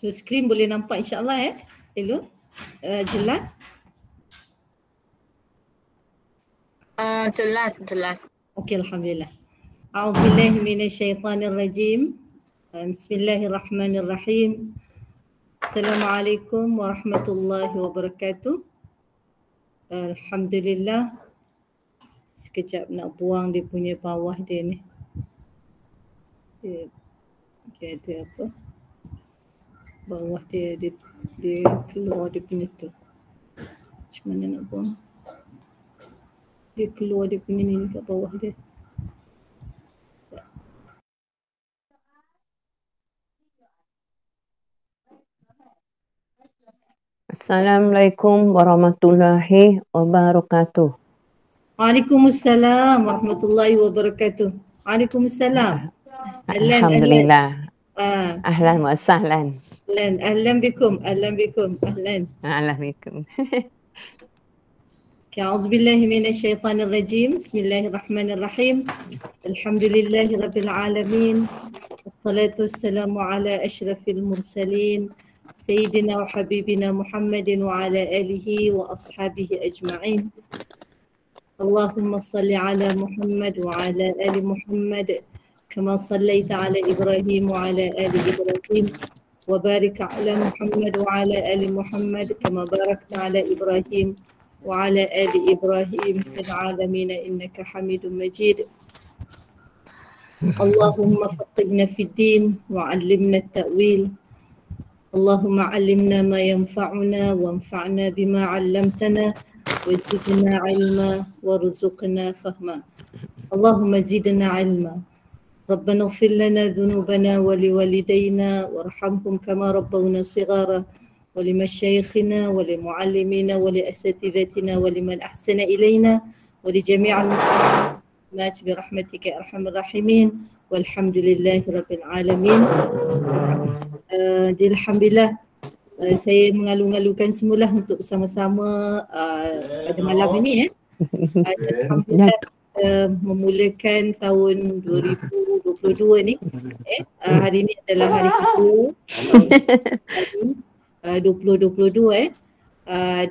So screen boleh nampak insyaAllah Hello, jelas? Jelas. Okey, Alhamdulillah. A'udzubillahi minasyaitanirrajim. Bismillahirrahmanirrahim. Assalamualaikum warahmatullahi wabarakatuh. Alhamdulillah. Sekejap nak buang dia punya bawah dia ni. Dia ada apa? Bawah dia keluar dia punya tu. Macam mana nak buang? Dia keluar dia punya ni kat bawah dia. Assalamualaikum warahmatullahi wabarakatuh. Waalaikumsalam warahmatullahi wabarakatuh. Waalaikumsalam. Alhamdulillah. Ahlan wa sahlan. Ahlan bikum. Ahlan. Ahlan bikum. A'udzu billahi minasyaitonir rajim. Bismillahirrahmanirrahim. Alhamdulillahi rabbil alamin. Wassalatu wassalamu ala asyrafil mursalin sayyidina wa habibina Muhammadin wa ala alihi wa ashabihi ajma'in. Allahumma salli ala Muhammad wa ala ali Muhammad kama sallaita ala Ibrahim wa ala ali Ibrahim wa barik ala Muhammad wa ala ali Muhammad kama barakta ala Ibrahim wa ala ali Ibrahim fil alamin innaka Hamidum Majid. Allahumma faqihna fid din wa 'allimna at-ta'wil. Allahumma 'allimna ma yanfa'una wanfa'na bima 'allamtana wazidna 'ilma warzuqna fahma. Allahumma zidna 'ilma. ربنا اغفر لنا ذنوبنا ولوالدينا وارحمهم كما ربونا صغارا ولمشايخنا ولمعلمينا ولأساتذتنا ولمن أحسن إلينا ولجميع المسلمين برحمتك يا أرحم الراحمين والحمد لله رب العالمين. Alhamdulillah, saya mengalu-alukan semula untuk bersama-sama pada malam ini Alhamdulillah memulakan tahun 2022 ni. Hari ini adalah hari kedua 2022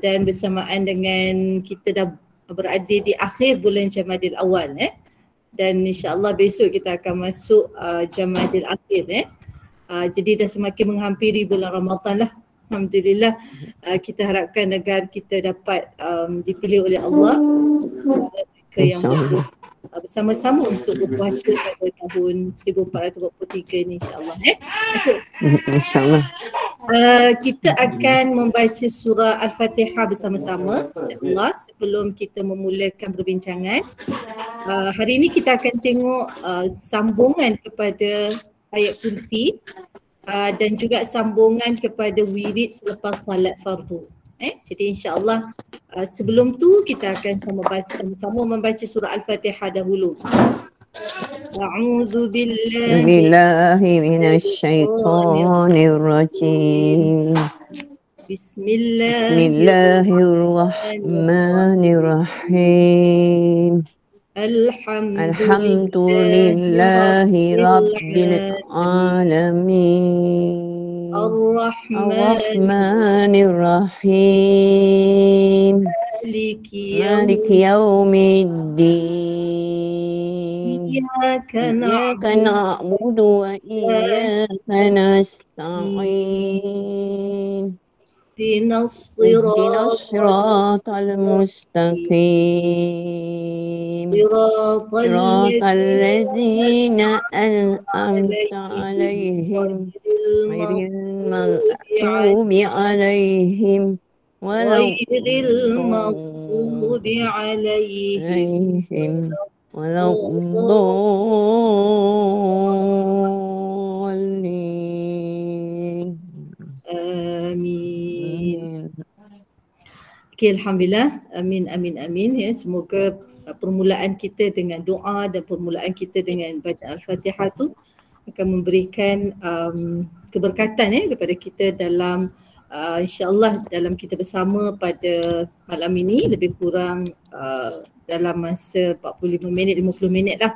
dan bersamaan dengan kita dah berada di akhir bulan Jamadil Awal dan insya-Allah besok kita akan masuk Jamadil Akhir jadi dah semakin menghampiri bulan Ramadan lah. Alhamdulillah, kita harapkan agar kita dapat dipilih oleh Allah yang bersama-sama untuk berpuasa pada tahun 1443 ni insya-Allah Insya-Allah. Kita akan membaca surah Al-Fatihah bersama-sama insya-Allah sebelum kita memulakan perbincangan. Hari ini kita akan tengok sambungan kepada ayat kursi dan juga sambungan kepada wirid selepas salat fardu. Jadi insya-Allah sebelum tu kita akan sama-sama membaca surah Al-Fatihah dahulu. A'udzu billahi minasyaitonir rajim. Bismillahirrahmanirrahim. Alhamdulillahi rabbil alamin. Ar-Rahmanir Rahim. Maliki yaumiddin. Iyyaka na'budu wa iyyaka nasta'in. Ihdinas siratal mustaqim. Siratal ladzina an'amta 'alaihim ghairil maghdubi 'alaihim waladdallin. Amin. Okay, Alhamdulillah. Amin. Semoga permulaan kita dengan doa dan permulaan kita dengan bacaan Al-Fatihah tu akan memberikan keberkatan kepada kita dalam insya-Allah dalam kita bersama pada malam ini lebih kurang dalam masa 45 minit 50 minit lah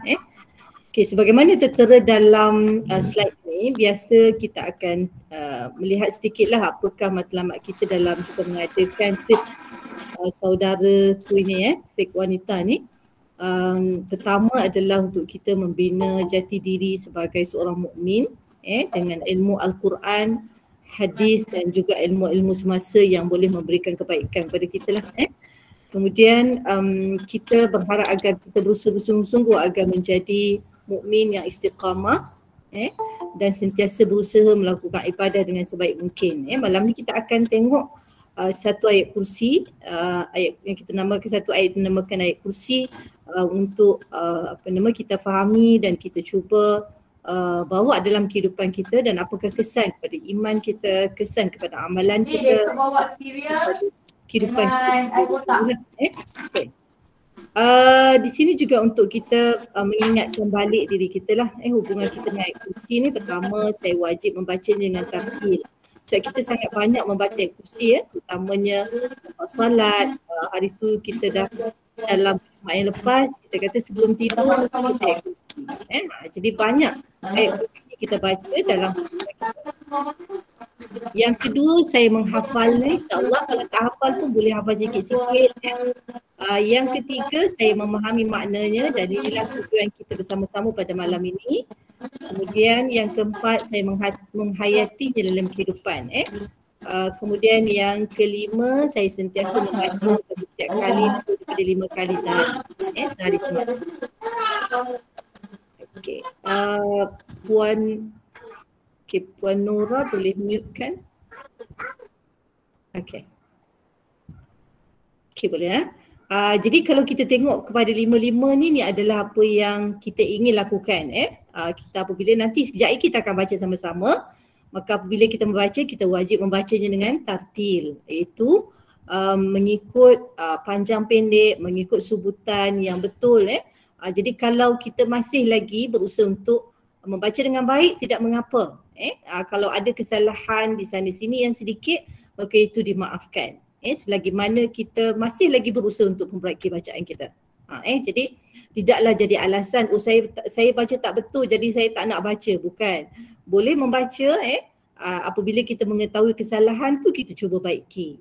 Okay, sebagaimana tertera dalam slide ni, biasa kita akan melihat sedikitlah apakah matlamat kita dalam kita mengadakan fit saudara ku ini fit wanita ni. Pertama adalah untuk kita membina jati diri sebagai seorang mukmin dengan ilmu Al-Quran, hadis dan juga ilmu-ilmu semasa yang boleh memberikan kebaikan kepada kita lah. Kemudian kita berharap agar kita berusaha bersungguh-sungguh agar menjadi mukmin yang istiqamah dan sentiasa berusaha melakukan ibadah dengan sebaik mungkin. Malam ni kita akan tengok satu ayat kursi, ayat yang kita namakan, satu ayat dinamakan ayat kursi untuk kita fahami dan kita cuba bawa dalam kehidupan kita dan apakah kesan kepada iman kita, kesan kepada amalan kita, kehidupan kita. Okay. Di sini juga untuk kita mengingatkan balik diri kita lah hubungan kita dengan ayat kursi ni. Pertama, saya wajib membacanya dengan tartil. Sebab kita sangat banyak membaca ayat kursi terutamanya salat. Hari tu kita dah dalam Jumaat yang lepas, kita kata sebelum tidur kita ayat kursi. Jadi banyak ayat kursi ni kita baca dalam kita. Yang kedua, saya menghafalnya. InsyaAllah kalau tak hafal pun boleh hafal sikit-sikit. Yang ketiga, saya memahami maknanya dan inilah tujuan kita bersama-sama pada malam ini. Kemudian yang keempat, saya menghayatinya dalam kehidupan. Kemudian yang kelima, saya sentiasa membaca setiap kali daripada 5 kali sehari semalam. Okey. Puan Nora boleh mute kan? Okey. Okey, boleh jadi kalau kita tengok kepada 5 ni adalah apa yang kita ingin lakukan. Kita apabila nanti sekejap lagi kita akan baca sama-sama. Maka apabila kita membaca, kita wajib membacanya dengan tartil, iaitu mengikut panjang pendek, mengikut subutan yang betul. Jadi kalau kita masih lagi berusaha untuk membaca dengan baik, tidak mengapa. Kalau ada kesalahan di sana sini yang sedikit, maka itu dimaafkan. Selagi mana kita masih lagi berusaha untuk memperbaiki bacaan kita. Jadi tidaklah jadi alasan saya baca tak betul jadi saya tak nak baca. Bukan. Boleh membaca apabila kita mengetahui kesalahan tu kita cuba baiki.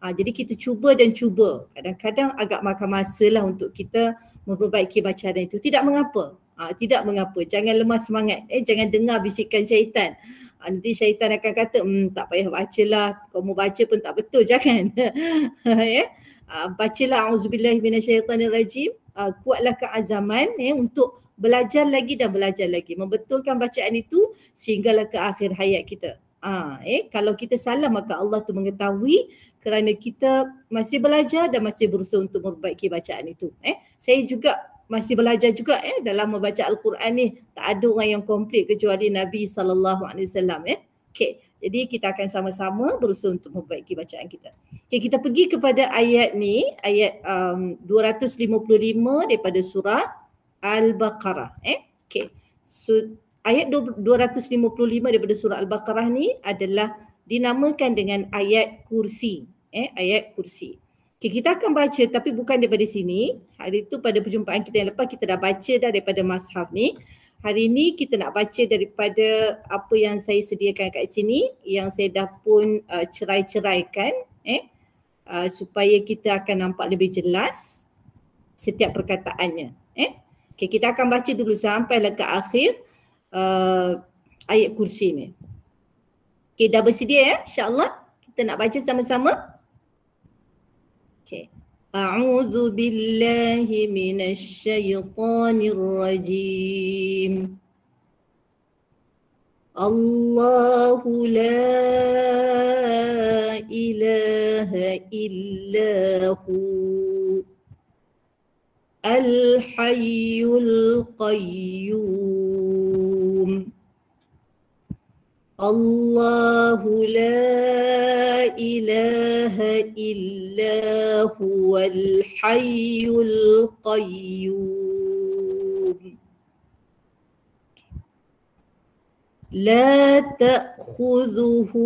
Jadi kita cuba dan cuba. Kadang-kadang agak makan masa lah untuk kita memperbaiki bacaan itu. Tidak mengapa. Tidak mengapa. Jangan lemah semangat. Jangan dengar bisikan syaitan. Nanti syaitan akan kata, tak payah bacalah. Kau mau baca pun tak betul. Jangan. Bacalah a'udzubillahi minasyaitanirrajim. Kuatlah keazaman untuk belajar lagi dan belajar lagi. Membetulkan bacaan itu sehinggalah ke akhir hayat kita. Kalau kita salah maka Allah tu mengetahui kerana kita masih belajar dan masih berusaha untuk memperbaiki bacaan itu. Saya juga masih belajar juga dalam membaca Al-Quran ni. Tak ada orang yang komplit kecuali Nabi SAW. Okay. Jadi kita akan sama-sama berusaha untuk memperbaiki bacaan kita. Okay, kita pergi kepada ayat ni, ayat 255 daripada surah Al-Baqarah. Okay. So, ayat 255 daripada surah Al-Baqarah ni adalah dinamakan dengan ayat kursi. Ayat kursi. Okay, kita akan baca tapi bukan daripada sini. Hari tu pada perjumpaan kita yang lepas kita dah baca dah daripada Mashaf ni. Hari ni kita nak baca daripada apa yang saya sediakan kat sini yang saya dah pun cerai-ceraikan supaya kita akan nampak lebih jelas setiap perkataannya. Okay, kita akan baca dulu sampailah ke akhir ayat kursi ni. Okay, dah bersedia insya-Allah? Kita nak baca sama-sama? Okay. A'udzu billahi minasyaitonir rajim. Allahu la ilaha illahu al-hayyul qayyum. Allahu la ilaha illa huwal hayyul qayyum. La ta'khudhuhu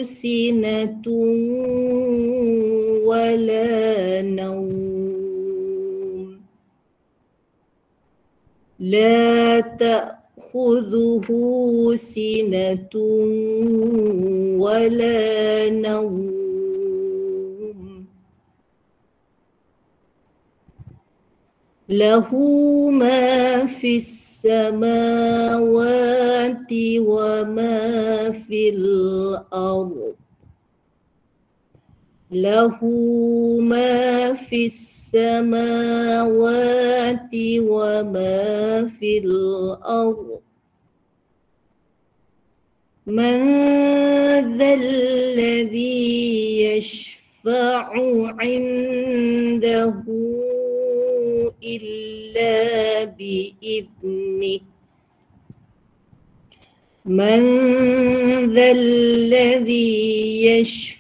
sinatun wa la nawm. لا تأخذه سنة ولا نوم له ما في السماوات وما في الأرض له ما في السماوات وما في الأرض من ذا الذي يشفع عنده إلا بإذنه من ذا الذي يشفع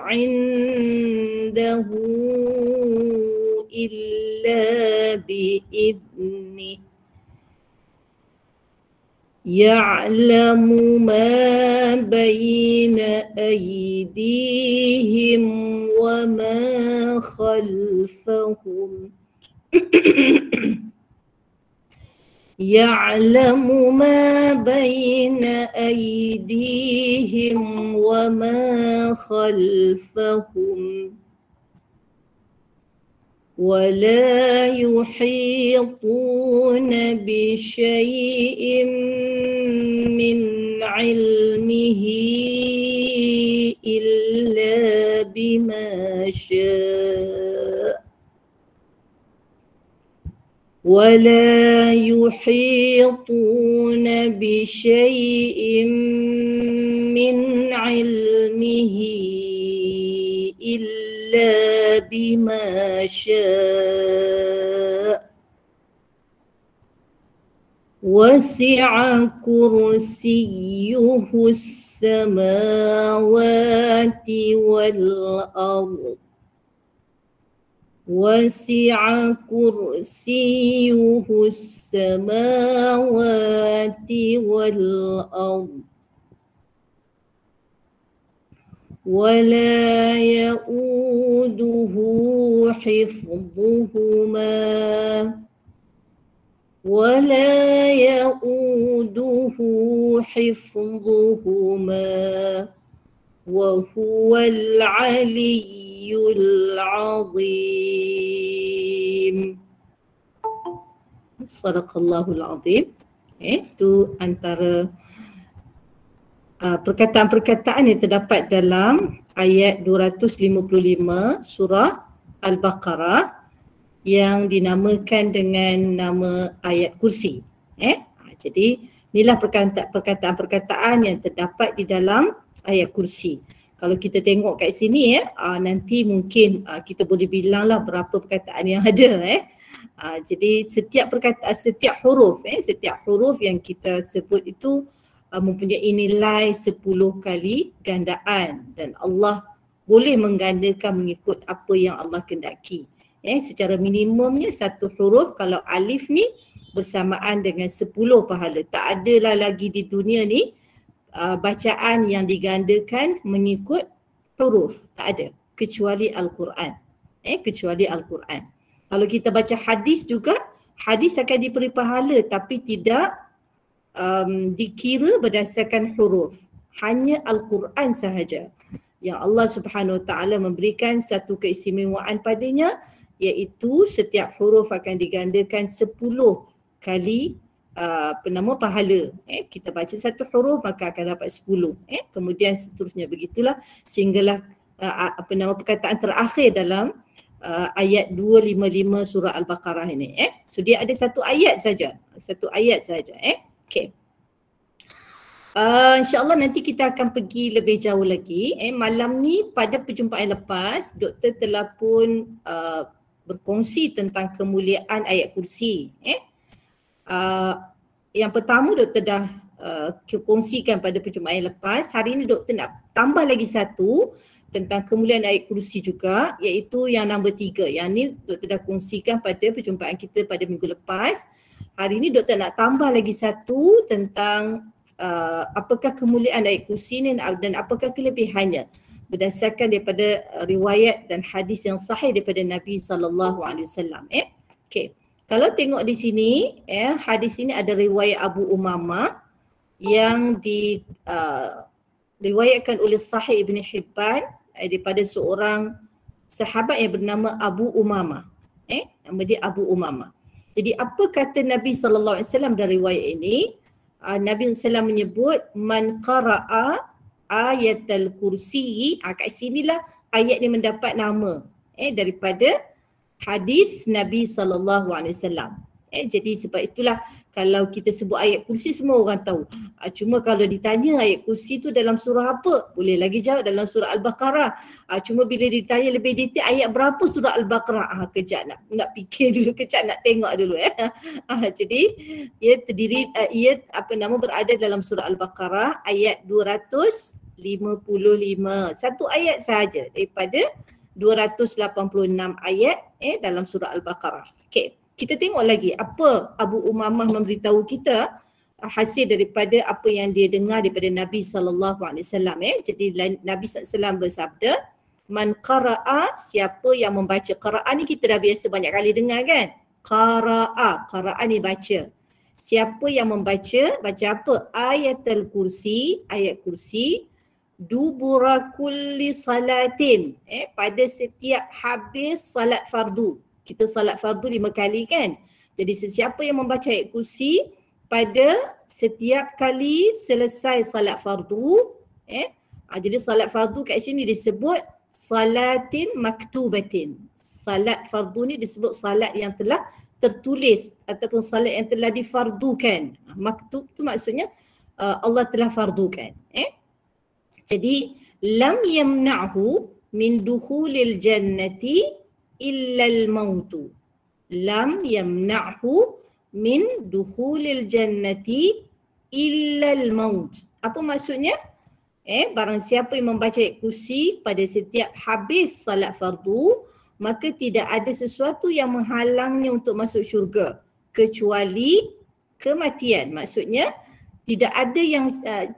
عنده إلا بإذنه يعلم ما بين أيديهم وما خلفهم يعلم ما بين أيديهم وما خلفهم ولا يحيطون بشيء من علمه إلا بما شاء ولا يحيطون بشيء من علمه إلا بما شاء وسع كرسيه السماوات والأرض وسع كرسيه السماوات والأرض ولا يؤوده حفظهما ولا يؤوده حفظهما وهو العلي العظيم. Sadaqallahul Azim. Itu antara perkataan-perkataan yang terdapat dalam ayat 255 surah Al-Baqarah yang dinamakan dengan nama ayat kursi. Jadi inilah perkataan-perkataan yang terdapat di dalam ayat kursi. Kalau kita tengok kat sini nanti mungkin kita boleh bilanglah berapa perkataan yang ada. Jadi setiap perkataan, setiap huruf yang kita sebut itu mempunyai nilai 10 kali gandaan dan Allah boleh menggandakan mengikut apa yang Allah kehendaki. Secara minimumnya satu huruf kalau alif ni bersamaan dengan 10 pahala. Tak adalah lagi di dunia ni bacaan yang digandakan mengikut huruf. Tak ada kecuali Al-Quran. Kecuali Al-Quran. Kalau kita baca hadis juga, hadis akan diberi pahala tapi tidak dikira berdasarkan huruf. Hanya Al-Quran sahaja yang Allah Subhanahu Wa Taala memberikan satu keistimewaan padanya, iaitu setiap huruf akan digandakan 10 kali pahala. Kita baca satu huruf maka akan dapat 10. Kemudian seterusnya begitulah sehinggalah perkataan terakhir dalam ayat 255 surah Al-Baqarah ini. So dia ada satu ayat saja. Okay. InsyaAllah nanti kita akan pergi lebih jauh lagi. Malam ni pada perjumpaan lepas, doktor telah pun berkongsi tentang kemuliaan ayat kursi. Yang pertama doktor dah kongsikan pada perjumpaan lepas. Hari ni doktor nak tambah lagi satu tentang kemuliaan ayat kursi juga, iaitu yang nombor 3. Yang ni doktor dah kongsikan pada perjumpaan kita pada minggu lepas. Hari ni doktor nak tambah lagi satu tentang apakah kemuliaan ayat kursi ni dan apakah kelebihannya berdasarkan daripada riwayat dan hadis yang sahih daripada Nabi SAW. Okay. Kalau tengok di sini, hadis ini ada riwayat Abu Umamah yang diriwayatkan oleh Sahih Ibn Hibban daripada seorang sahabat yang bernama Abu Umamah. Nama dia Abu Umamah. Jadi apa kata Nabi SAW dari riwayat ini? Nabi SAW menyebut man qara'a ayatul kursi. Kat sinilah ayat ni mendapat nama daripada hadis Nabi SAW. Jadi sebab itulah kalau kita sebut ayat kursi semua orang tahu. Cuma kalau ditanya ayat kursi tu dalam surah apa? Boleh lagi jawab dalam surah Al-Baqarah. Cuma bila ditanya lebih detail ayat berapa surah Al-Baqarah? Kejap nak fikir dulu, kejap nak tengok dulu. Jadi ia terdiri, berada dalam surah Al-Baqarah ayat 255. Satu ayat sahaja daripada 286 ayat dalam surah Al-Baqarah. Okey. Kita tengok lagi apa Abu Umamah memberitahu kita hasil daripada apa yang dia dengar daripada Nabi SAW. Jadi Nabi SAW bersabda, man qara'a, siapa yang membaca. Qara'a ni kita dah biasa banyak kali dengar kan? Qara'a ni baca. Siapa yang membaca, baca apa? Ayatul kursi, ayat kursi, dubura kulli salatin, pada setiap habis salat fardu. Kita salat fardu 5 kali kan. Jadi sesiapa yang membaca ayat kursi pada setiap kali selesai salat fardu, jadi salat fardu kat sini disebut salatin maktubatin. Salat fardu ni disebut salat yang telah tertulis ataupun salat yang telah difardukan. Maktub tu maksudnya Allah telah fardukan. Jadi lam yamna'hu min dukhulil jannati illal mautu. Lam yamna'hu min dukhulil jannati illal maut. Apa maksudnya? Barang siapa yang membaca ayat kursi pada setiap habis salat fardu, maka tidak ada sesuatu yang menghalangnya untuk masuk syurga kecuali kematian. Maksudnya tidak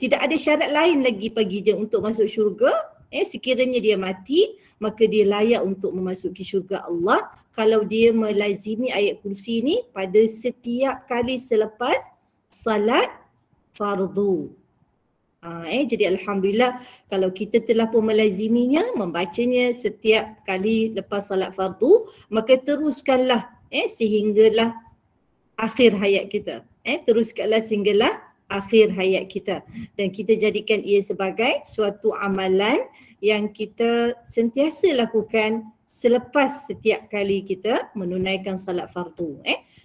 ada syarat lain lagi bagi dia untuk masuk syurga. Sekiranya dia mati, maka dia layak untuk memasuki syurga Allah kalau dia melazimi ayat kursi ni pada setiap kali selepas salat fardu. Jadi Alhamdulillah kalau kita telah pun melaziminya, membacanya setiap kali lepas salat fardu, maka teruskanlah sehinggalah akhir hayat kita. Teruskanlah sehinggalah akhir hayat kita. Dan kita jadikan ia sebagai suatu amalan yang kita sentiasa lakukan selepas setiap kali kita menunaikan salat fardu.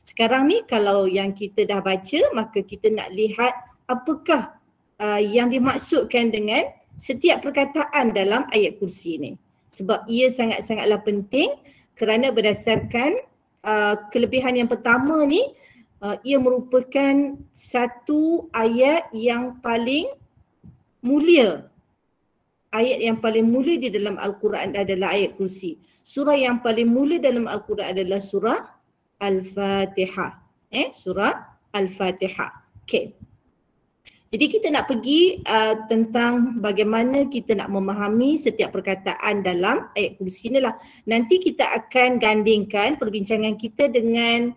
Sekarang ni kalau yang kita dah baca, maka kita nak lihat apakah yang dimaksudkan dengan setiap perkataan dalam ayat kursi ni. Sebab ia sangat-sangatlah penting kerana berdasarkan kelebihan yang pertama ni, ia merupakan satu ayat yang paling mulia. Ayat yang paling mulia di dalam Al-Quran adalah ayat kursi. Surah yang paling mulia dalam Al-Quran adalah surah Al-Fatihah. Surah Al-Fatihah. Okay. Jadi kita nak pergi tentang bagaimana kita nak memahami setiap perkataan dalam ayat kursi ni lah. Nanti kita akan gandingkan perbincangan kita dengan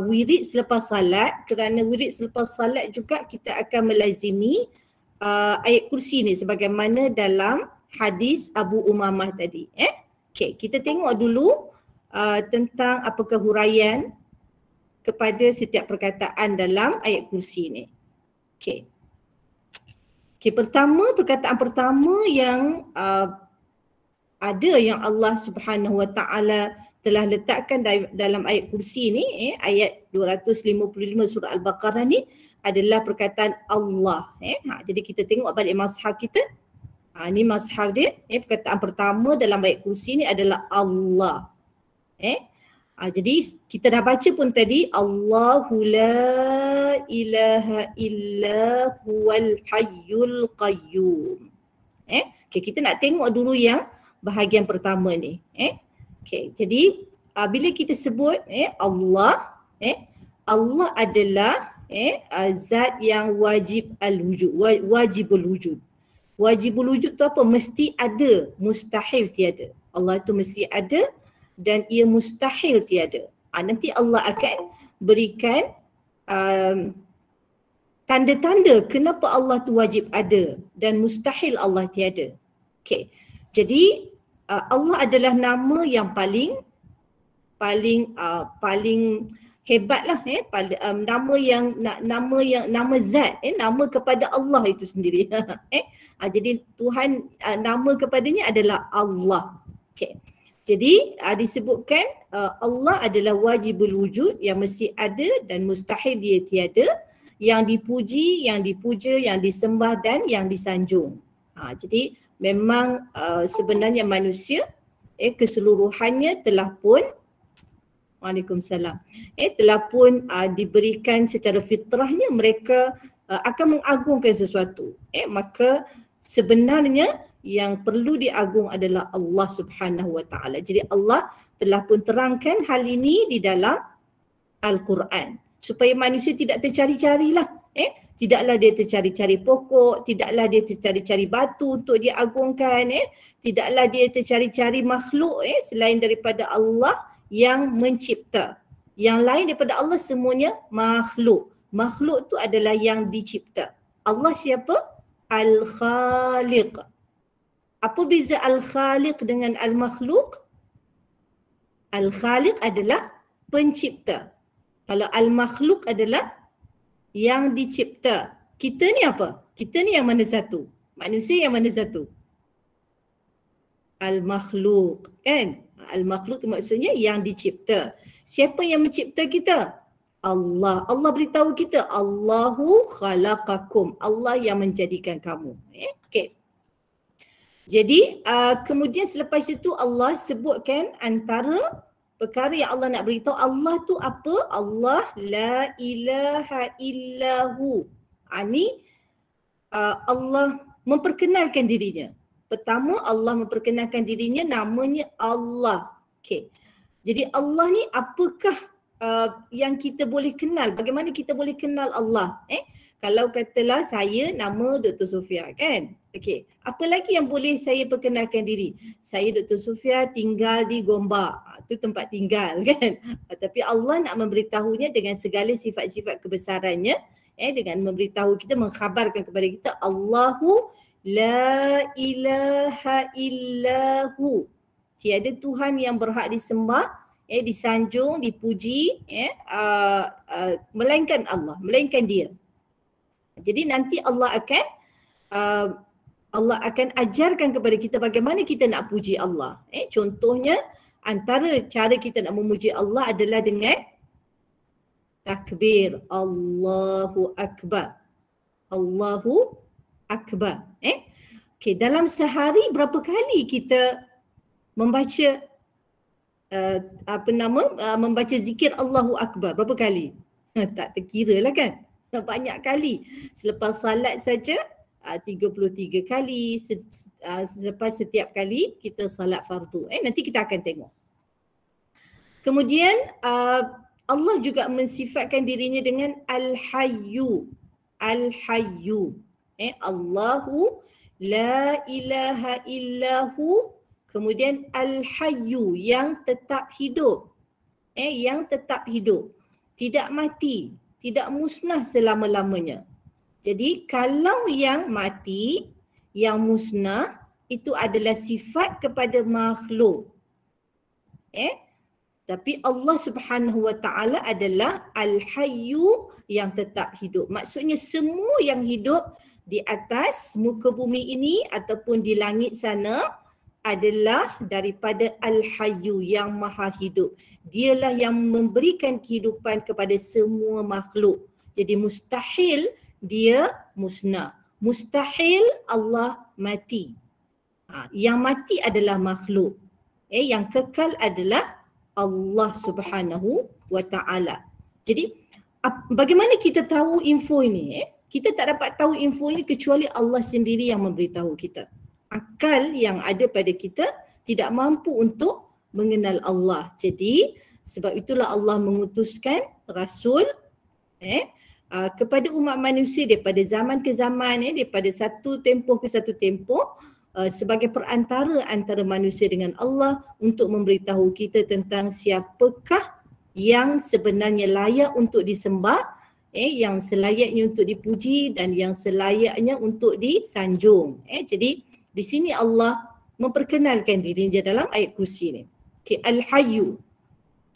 wirid selepas salat, kerana wirid selepas salat juga kita akan melazimi ayat kursi ni sebagaimana dalam hadis Abu Umamah tadi. Okay, kita tengok dulu tentang apakah huraian kepada setiap perkataan dalam ayat kursi ni. Okay, perkataan pertama yang ada yang Allah Subhanahu Wa Taala telah letakkan dalam ayat kursi ni, ayat 255 surah Al-Baqarah ni adalah perkataan Allah. Jadi kita tengok balik mazhab kita. Ni mazhab dia. Perkataan pertama dalam ayat kursi ni adalah Allah. Jadi kita dah baca pun tadi, Allahu la ilaha illa huwal hayyul qayyum. Okay, kita nak tengok dulu yang bahagian pertama ni. Okay, jadi bila kita sebut Allah, Allah adalah zat yang wajib al-wujud, wajibul wujud. Wajibul wujud tu apa? Mesti ada, mustahil tiada. Allah tu mesti ada dan ia mustahil tiada. Nanti Allah akan berikan tanda-tanda kenapa Allah tu wajib ada dan mustahil Allah tiada. Okay. Jadi Allah adalah nama yang paling hebat lah, nama zat, nama kepada Allah itu sendiri. Jadi Tuhan, nama kepadanya adalah Allah. Okay. Jadi disebutkan Allah adalah wajibul wujud, yang mesti ada dan mustahil dia tiada, yang dipuji, yang dipuja, yang disembah dan yang disanjung. Jadi memang sebenarnya manusia keseluruhannya telah pun Waalaikumsalam. Telah pun diberikan secara fitrahnya mereka akan mengagungkan sesuatu. Maka sebenarnya yang perlu diagung adalah Allah Subhanahu Wa Taala. Jadi Allah telah pun terangkan hal ini di dalam Al-Quran supaya manusia tidak tercari-carilah. Tidaklah dia tercari-cari pokok, tidaklah dia tercari-cari batu untuk diagungkan, tidaklah dia tercari-cari makhluk selain daripada Allah yang mencipta. Yang lain daripada Allah semuanya makhluk. Makhluk tu adalah yang dicipta. Allah siapa? Al-Khaliq. Apa beza Al-Khaliq dengan Al-Makhluk? Al-Khaliq adalah pencipta. Kalau Al-Makhluk adalah yang dicipta. Kita ni apa? Kita ni yang mana satu? Manusia yang mana satu? Al-Makhluk, kan? Al-Makhluk maksudnya yang dicipta. Siapa yang mencipta kita? Allah. Allah beritahu kita, Allahu khalaqakum. Allah yang menjadikan kamu. Okay. Jadi kemudian selepas itu Allah sebutkan antara perkara yang Allah nak beritahu. Allah tu apa? Allah la ilaha illahu. Ini Allah memperkenalkan dirinya. Pertama, Allah memperkenalkan dirinya, namanya Allah. Okay. Jadi Allah ni apakah yang kita boleh kenal? Bagaimana kita boleh kenal Allah? Kalau katalah saya nama Dr. Sofia, kan? Okay. Apa lagi yang boleh saya perkenalkan diri? Saya Dr. Sofia tinggal di Gombak. Itu tempat tinggal, kan? Tapi Allah nak memberitahunya dengan segala sifat-sifat kebesarannya, dengan memberitahu kita, mengkhabarkan kepada kita, Allahu la ilaha illahu. Tiada Tuhan yang berhak disembah, disanjung, dipuji, melainkan Allah, melainkan Dia. Jadi nanti Allah akan ajarkan kepada kita bagaimana kita nak puji Allah. Contohnya antara cara kita nak memuji Allah adalah dengan takbir, Allahu Akbar. Allahu Akbar. Okay, dalam sehari berapa kali kita membaca membaca zikir Allahu Akbar? Berapa kali? Tak terkira lah, kan? Banyak kali. Selepas salat saja 33 kali, selepas setiap kali kita salat fardu. Nanti kita akan tengok. Kemudian Allah juga mensifatkan dirinya dengan Al-Hayyu. Al-Hayyu. Allahu la ilaha illahu. Kemudian Al-Hayyu, yang tetap hidup. Yang tetap hidup. Tidak mati, tidak musnah selama-lamanya. Jadi kalau yang mati, yang musnah, itu adalah sifat kepada makhluk. Tapi Allah Subhanahu Wa Taala adalah Al-Hayyu, yang tetap hidup. Maksudnya semua yang hidup di atas muka bumi ini ataupun di langit sana adalah daripada Al-Hayyu, yang maha hidup. Dialah yang memberikan kehidupan kepada semua makhluk. Jadi mustahil dia musnah. Mustahil Allah mati. Yang mati adalah makhluk. Yang kekal adalah Allah Subhanahu Wa Taala. Jadi bagaimana kita tahu info ini? Kita tak dapat tahu info ini kecuali Allah sendiri yang memberitahu kita. Akal yang ada pada kita tidak mampu untuk mengenal Allah. Jadi sebab itulah Allah mengutuskan Rasul kepada umat manusia daripada zaman ke zaman, daripada satu tempoh ke satu tempoh, sebagai perantara antara manusia dengan Allah untuk memberitahu kita tentang siapakah yang sebenarnya layak untuk disembah, yang selayaknya untuk dipuji dan yang selayaknya untuk disanjung. Jadi di sini Allah memperkenalkan dirinya dalam ayat kursi ni. Al-Hayyu,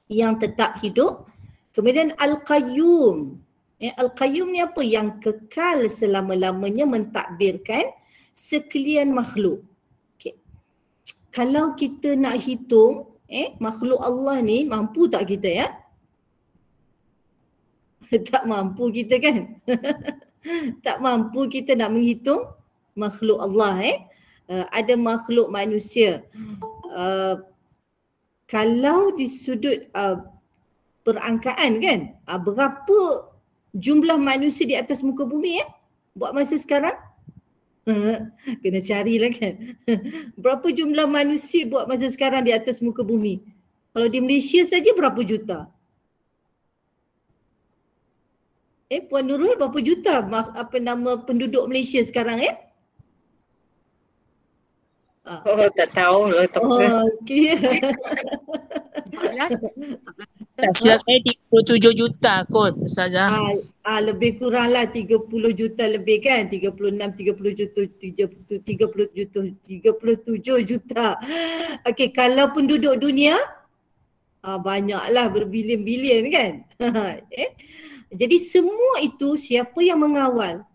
yang tetap hidup. Kemudian Al-Qayyum. Al-Qayyum ni apa? Yang kekal selama-lamanya mentadbirkan sekalian makhluk. Kalau kita nak hitung makhluk Allah ni, mampu tak kita ya? Tak mampu kita kan? Tak mampu kita nak menghitung makhluk Allah. Ada makhluk manusia. Kalau di sudut perangkaan kan, berapa jumlah manusia di atas muka bumi buat masa sekarang? Kena carilah kan. Berapa jumlah manusia buat masa sekarang di atas muka bumi? Kalau di Malaysia saja berapa juta? Puan Nurul, berapa juta penduduk Malaysia sekarang Oh, tak tahu lah. Okey. Tak silap saya 37 juta kot Ustazah. Lebih kurang lah 30 juta lebih kan, 36, 37 juta. Okey, kalau penduduk dunia banyaklah, berbilion-bilion kan. Jadi semua itu siapa yang mengawal?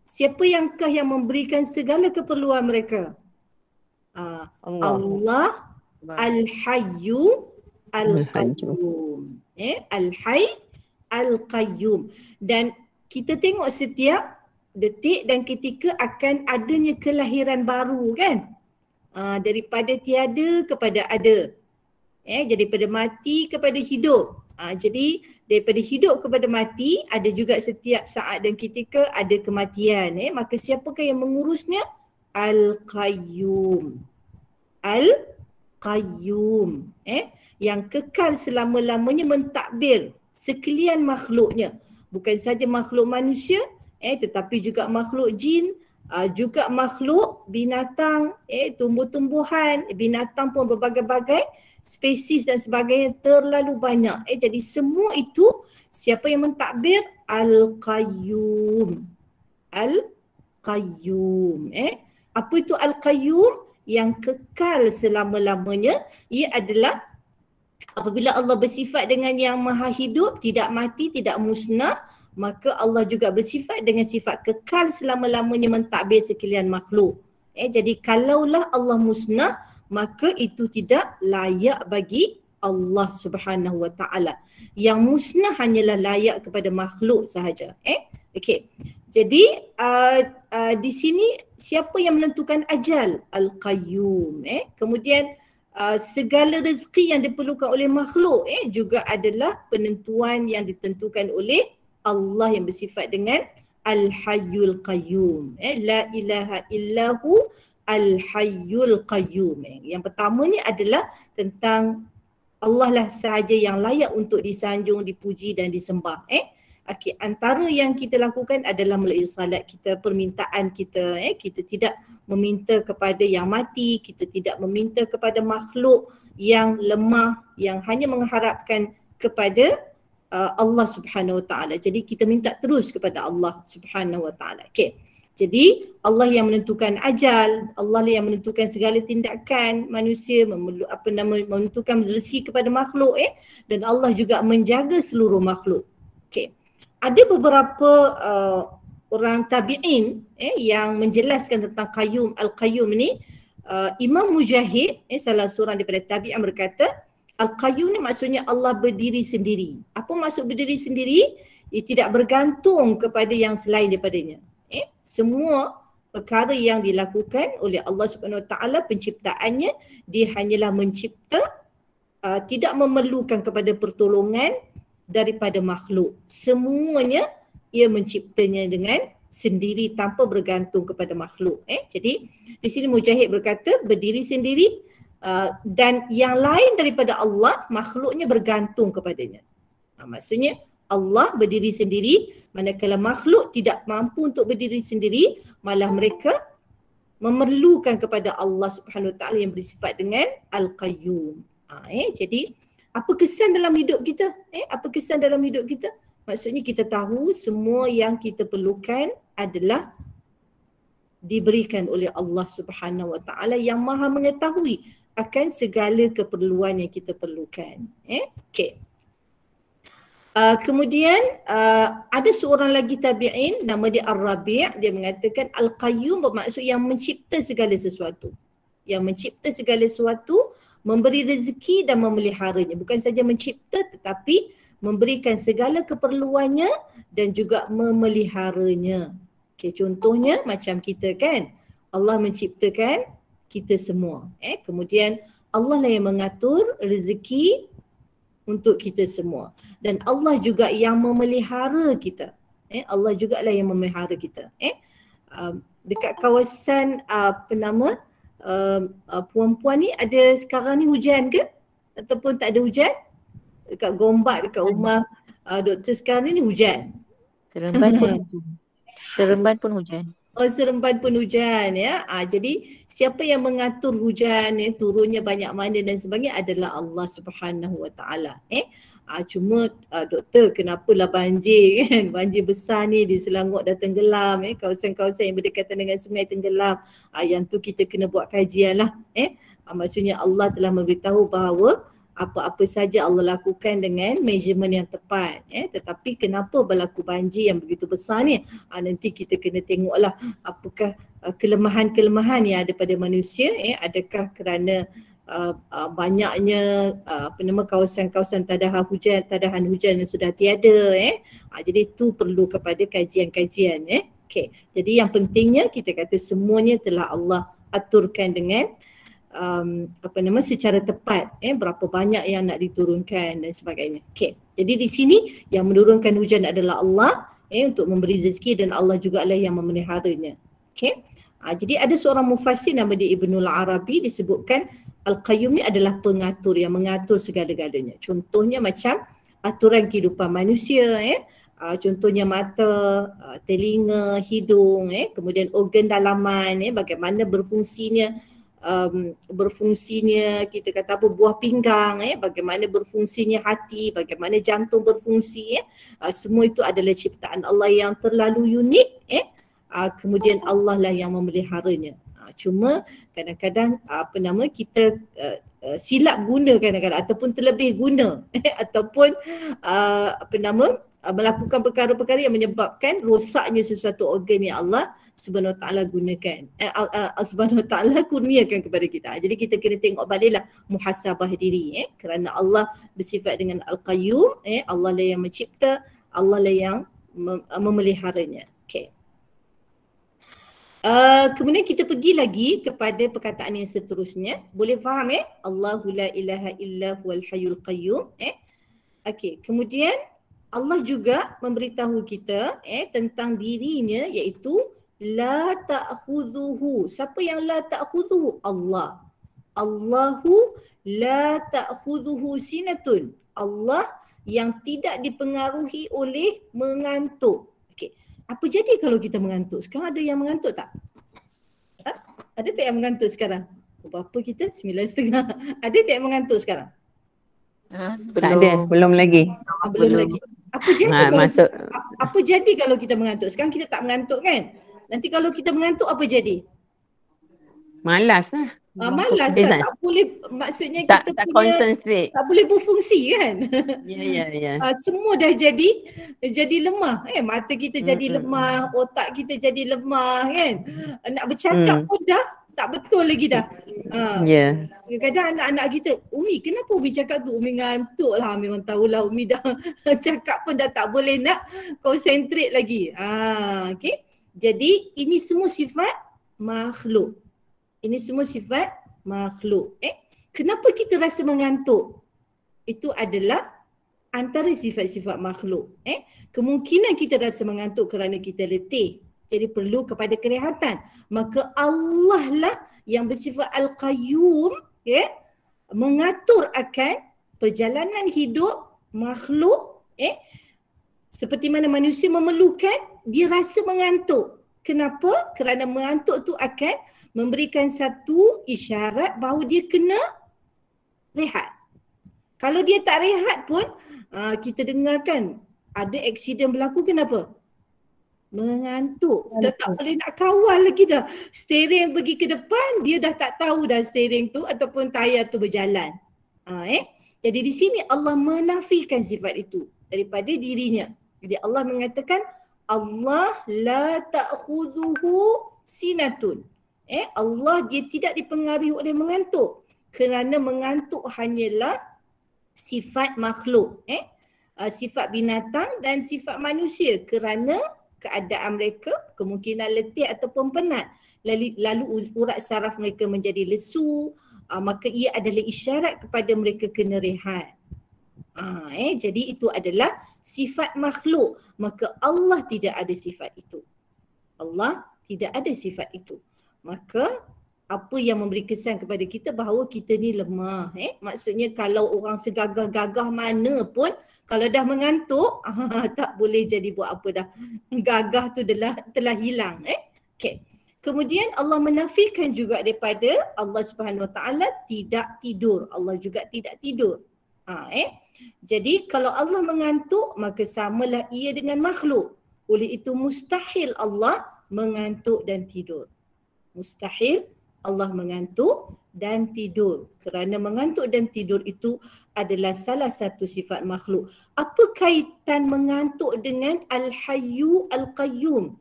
Siapa yangkah yang memberikan segala keperluan mereka? Allah Al-Hayyu Al-Qayyum. Al-Hayy Al-Qayyum. Dan kita tengok setiap detik dan ketika akan adanya kelahiran baru kan. Daripada tiada kepada ada. Daripada mati kepada hidup. Jadi daripada hidup kepada mati, ada juga setiap saat dan ketika ada kematian. Maka siapakah yang mengurusnya? Al-Qayyum. Al-Qayyum. Yang kekal selama-lamanya mentadbir sekalian makhluknya. Bukan saja makhluk manusia, tetapi juga makhluk jin, juga makhluk binatang, tumbuh-tumbuhan, binatang pun berbagai-bagai spesies dan sebagainya, terlalu banyak. Jadi semua itu siapa yang mentadbir? Al-Qayyum. Al-Qayyum. Apa itu Al-Qayyum? Yang kekal selama-lamanya. Ia adalah apabila Allah bersifat dengan yang maha hidup, tidak mati, tidak musnah, maka Allah juga bersifat dengan sifat kekal selama-lamanya mentadbir sekalian makhluk. Jadi kalaulah Allah musnah, maka itu tidak layak bagi Allah Subhanahu Wa Taala. Yang musnah hanyalah layak kepada makhluk sahaja. Okey. Jadi di sini siapa yang menentukan ajal? Al-Qayyum. Kemudian segala rezeki yang diperlukan oleh makhluk juga adalah penentuan yang ditentukan oleh Allah yang bersifat dengan Al-Hayyul Qayyum. La ilaha illahu Al-Hayyul Qayyum. Yang pertama ni adalah tentang Allah lah sahaja yang layak untuk disanjung, dipuji dan disembah. Okey, antara yang kita lakukan adalah melalui salat kita, permintaan kita. Kita tidak meminta kepada yang mati, kita tidak meminta kepada makhluk yang lemah, yang hanya mengharapkan kepada Allah Subhanahu Wa Taala. Jadi kita minta terus kepada Allah Subhanahu Wa Taala. Okey. Jadi Allah yang menentukan ajal, Allah yang menentukan segala tindakan manusia, menentukan rezeki kepada makhluk dan Allah juga menjaga seluruh makhluk. Okey. Ada beberapa orang tabi'in yang menjelaskan tentang Qayyum, Al-Qayyum ni. Imam Mujahid, salah seorang daripada tabi'in berkata, Al-Qayyum ni maksudnya Allah berdiri sendiri. Apa maksud berdiri sendiri? Ia tidak bergantung kepada yang selain daripadanya. Semua perkara yang dilakukan oleh Allah Subhanahu Wa Taala, penciptaannya, dia hanyalah mencipta, tidak memerlukan kepada pertolongan daripada makhluk. Semuanya ia menciptanya dengan sendiri tanpa bergantung kepada makhluk. Jadi di sini Mujahid berkata berdiri sendiri dan yang lain daripada Allah, makhluknya bergantung kepadanya. Maksudnya Allah berdiri sendiri, manakala makhluk tidak mampu untuk berdiri sendiri, malah mereka memerlukan kepada Allah Subhanahu Wa Taala yang bersifat dengan Al-Qayyum. Jadi Apa kesan dalam hidup kita? Apa kesan dalam hidup kita? Maksudnya kita tahu semua yang kita perlukan adalah diberikan oleh Allah Subhanahu Wa Taala yang Maha mengetahui akan segala keperluan yang kita perlukan. Okey. Kemudian ada seorang lagi tabi'in nama dia Ar-Rabi', dia mengatakan Al-Qayyum bermaksud yang mencipta segala sesuatu. Yang mencipta segala sesuatu, memberi rezeki dan memeliharanya. Bukan saja mencipta tetapi memberikan segala keperluannya dan juga memeliharanya. Okay, contohnya macam kita kan, Allah menciptakan kita semua. Kemudian Allah lah yang mengatur rezeki untuk kita semua. Dan Allah juga yang memelihara kita. Allah juga lah yang memelihara kita. Dekat kawasan Puan-puan ni ada sekarang ni hujan ke? Ataupun tak ada hujan? Dekat Gombak, dekat rumah doktor sekarang ni hujan. Seremban pun hujan. Oh, Seremban pun hujan ya. Jadi siapa yang mengatur hujan turunnya banyak mana dan sebagainya adalah Allah Subhanahu Wa Taala. Cuma doktor kenapalah banjir kan? Banjir besar ni di Selangor dah tenggelam, kawasan-kawasan yang berdekatan dengan sungai tenggelam. Yang tu kita kena buat kajian lah. Maksudnya Allah telah memberitahu bahawa apa-apa saja Allah lakukan dengan measurement yang tepat. Tetapi kenapa berlaku banjir yang begitu besar ni? Nanti kita kena tengoklah apakah kelemahan-kelemahan yang ada pada manusia. Adakah kerana banyaknya kawasan-kawasan tadahan hujan yang sudah tiada. Jadi itu perlu kepada kajian-kajian. Okay. Jadi yang pentingnya kita kata semuanya telah Allah aturkan dengan secara tepat, berapa banyak yang nak diturunkan dan sebagainya. Okay. Jadi di sini yang menurunkan hujan adalah Allah untuk memberi rezeki dan Allah juga lah yang memeliharanya. Okay. Jadi ada seorang mufassir nama dia Ibnul Arabi disebutkan Al-Qayyum ni adalah pengatur yang mengatur segala-galanya. Contohnya macam aturan kehidupan manusia, contohnya mata, telinga, hidung, kemudian organ dalaman, bagaimana berfungsinya kita kata buah pinggang, bagaimana berfungsinya hati, bagaimana jantung berfungsi, semua itu adalah ciptaan Allah yang terlalu unik, kemudian Allah lah yang memeliharanya. Cuma kadang-kadang kita silap guna kadang-kadang ataupun terlebih guna ataupun melakukan perkara-perkara yang menyebabkan rosaknya sesuatu organ yang Allah Subhanahu Wa Taala gunakan. Subhanahu Wa Taala kurniakan kepada kita. Jadi kita kena tengok baliklah muhasabah diri, kerana Allah bersifat dengan Al-Qayyum, Allah lah yang mencipta, Allah lah yang memeliharanya. Okay. Kemudian kita pergi lagi kepada perkataan yang seterusnya. Boleh faham Allahu la ilaha illa huwal hayyul qayyum. Okey, kemudian Allah juga memberitahu kita tentang dirinya iaitu la ta'khudhuhu. Siapa yang la ta'khudhuhu? Allah. Allahu la ta'khudhuhu sinatun. Allah yang tidak dipengaruhi oleh mengantuk. Okey. Apa jadi kalau kita mengantuk? Sekarang ada yang mengantuk tak? Ada tak yang mengantuk sekarang? Berapa kita? 9.30. Ada tak yang mengantuk sekarang? Tak ada, belum lagi. Belum lagi. Apa jadi kalau kita mengantuk? Sekarang kita tak mengantuk kan? Nanti kalau kita mengantuk apa jadi? Malas lah. Malas lah. Tak boleh, maksudnya kita tak punya concentrate. tak boleh berfungsi kan? Ya. Semua dah jadi lemah. Mata kita jadi lemah, otak kita jadi lemah kan? Nak bercakap pun dah tak betul lagi dah. Kadang-kadang anak-anak kita, Umi kenapa Umi cakap tu? Umi ngantuk lah, memang tahulah Umi dah cakap pun dah tak boleh nak concentrate lagi. Okay. Jadi ini semua sifat makhluk. Ini semua sifat makhluk. Kenapa kita rasa mengantuk? Itu adalah antara sifat-sifat makhluk. Kemungkinan kita rasa mengantuk kerana kita letih. Jadi perlu kepada kerehatan. Maka Allah lah yang bersifat Al-Qayyum, mengatur akan perjalanan hidup makhluk. Seperti mana manusia memerlukan, dia rasa mengantuk. Kenapa? Kerana mengantuk tu akan memberikan satu isyarat bahawa dia kena rehat. Kalau dia tak rehat pun, kita dengarkan ada aksiden berlaku, kenapa? Mengantuk. Dah tak boleh nak kawal lagi dah. Steering pergi ke depan, dia dah tak tahu dah steering tu ataupun tayar tu berjalan. Jadi di sini Allah menafikan sifat itu daripada dirinya. Jadi Allah mengatakan Allah la ta'khudhuhu sinatun. Allah dia tidak dipengaruhi oleh mengantuk. Kerana mengantuk hanyalah sifat makhluk. Sifat binatang dan sifat manusia kerana keadaan mereka kemungkinan letih ataupun penat. Lalu urat saraf mereka menjadi lesu, maka ia adalah isyarat kepada mereka kena rehat. Jadi itu adalah sifat makhluk. Maka Allah tidak ada sifat itu. Allah tidak ada sifat itu. Maka apa yang memberi kesan kepada kita bahawa kita ni lemah. Maksudnya kalau orang segagah-gagah mana pun, kalau dah mengantuk, tak boleh jadi buat apa dah. Gagah tu telah hilang. Okay. Kemudian Allah menafikan juga daripada Allah Subhanahu Wa Taala tidak tidur. Allah juga tidak tidur. Jadi kalau Allah mengantuk, maka samalah ia dengan makhluk. Oleh itu mustahil Allah mengantuk dan tidur. Mustahil Allah mengantuk dan tidur. Kerana mengantuk dan tidur itu adalah salah satu sifat makhluk. Apa kaitan mengantuk dengan Al-Hayyu Al-Qayyum?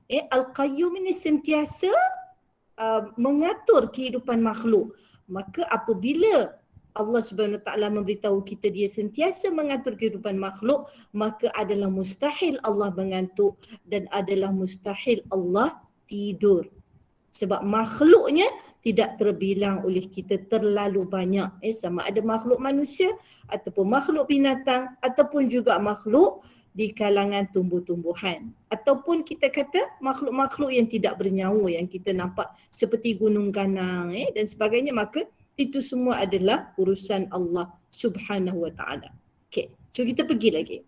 Al-Qayyum ini sentiasa mengatur kehidupan makhluk. Maka apabila Allah Subhanahu Wa Taala memberitahu kita dia sentiasa mengatur kehidupan makhluk, maka adalah mustahil Allah mengantuk dan adalah mustahil Allah tidur. Sebab makhluknya tidak terbilang oleh kita terlalu banyak. Sama ada makhluk manusia ataupun makhluk binatang ataupun juga makhluk di kalangan tumbuh-tumbuhan. Ataupun kita kata makhluk-makhluk yang tidak bernyawa yang kita nampak seperti gunung ganang dan sebagainya. Maka itu semua adalah urusan Allah Subhanahu Wa Taala. Okay, so kita pergi lagi.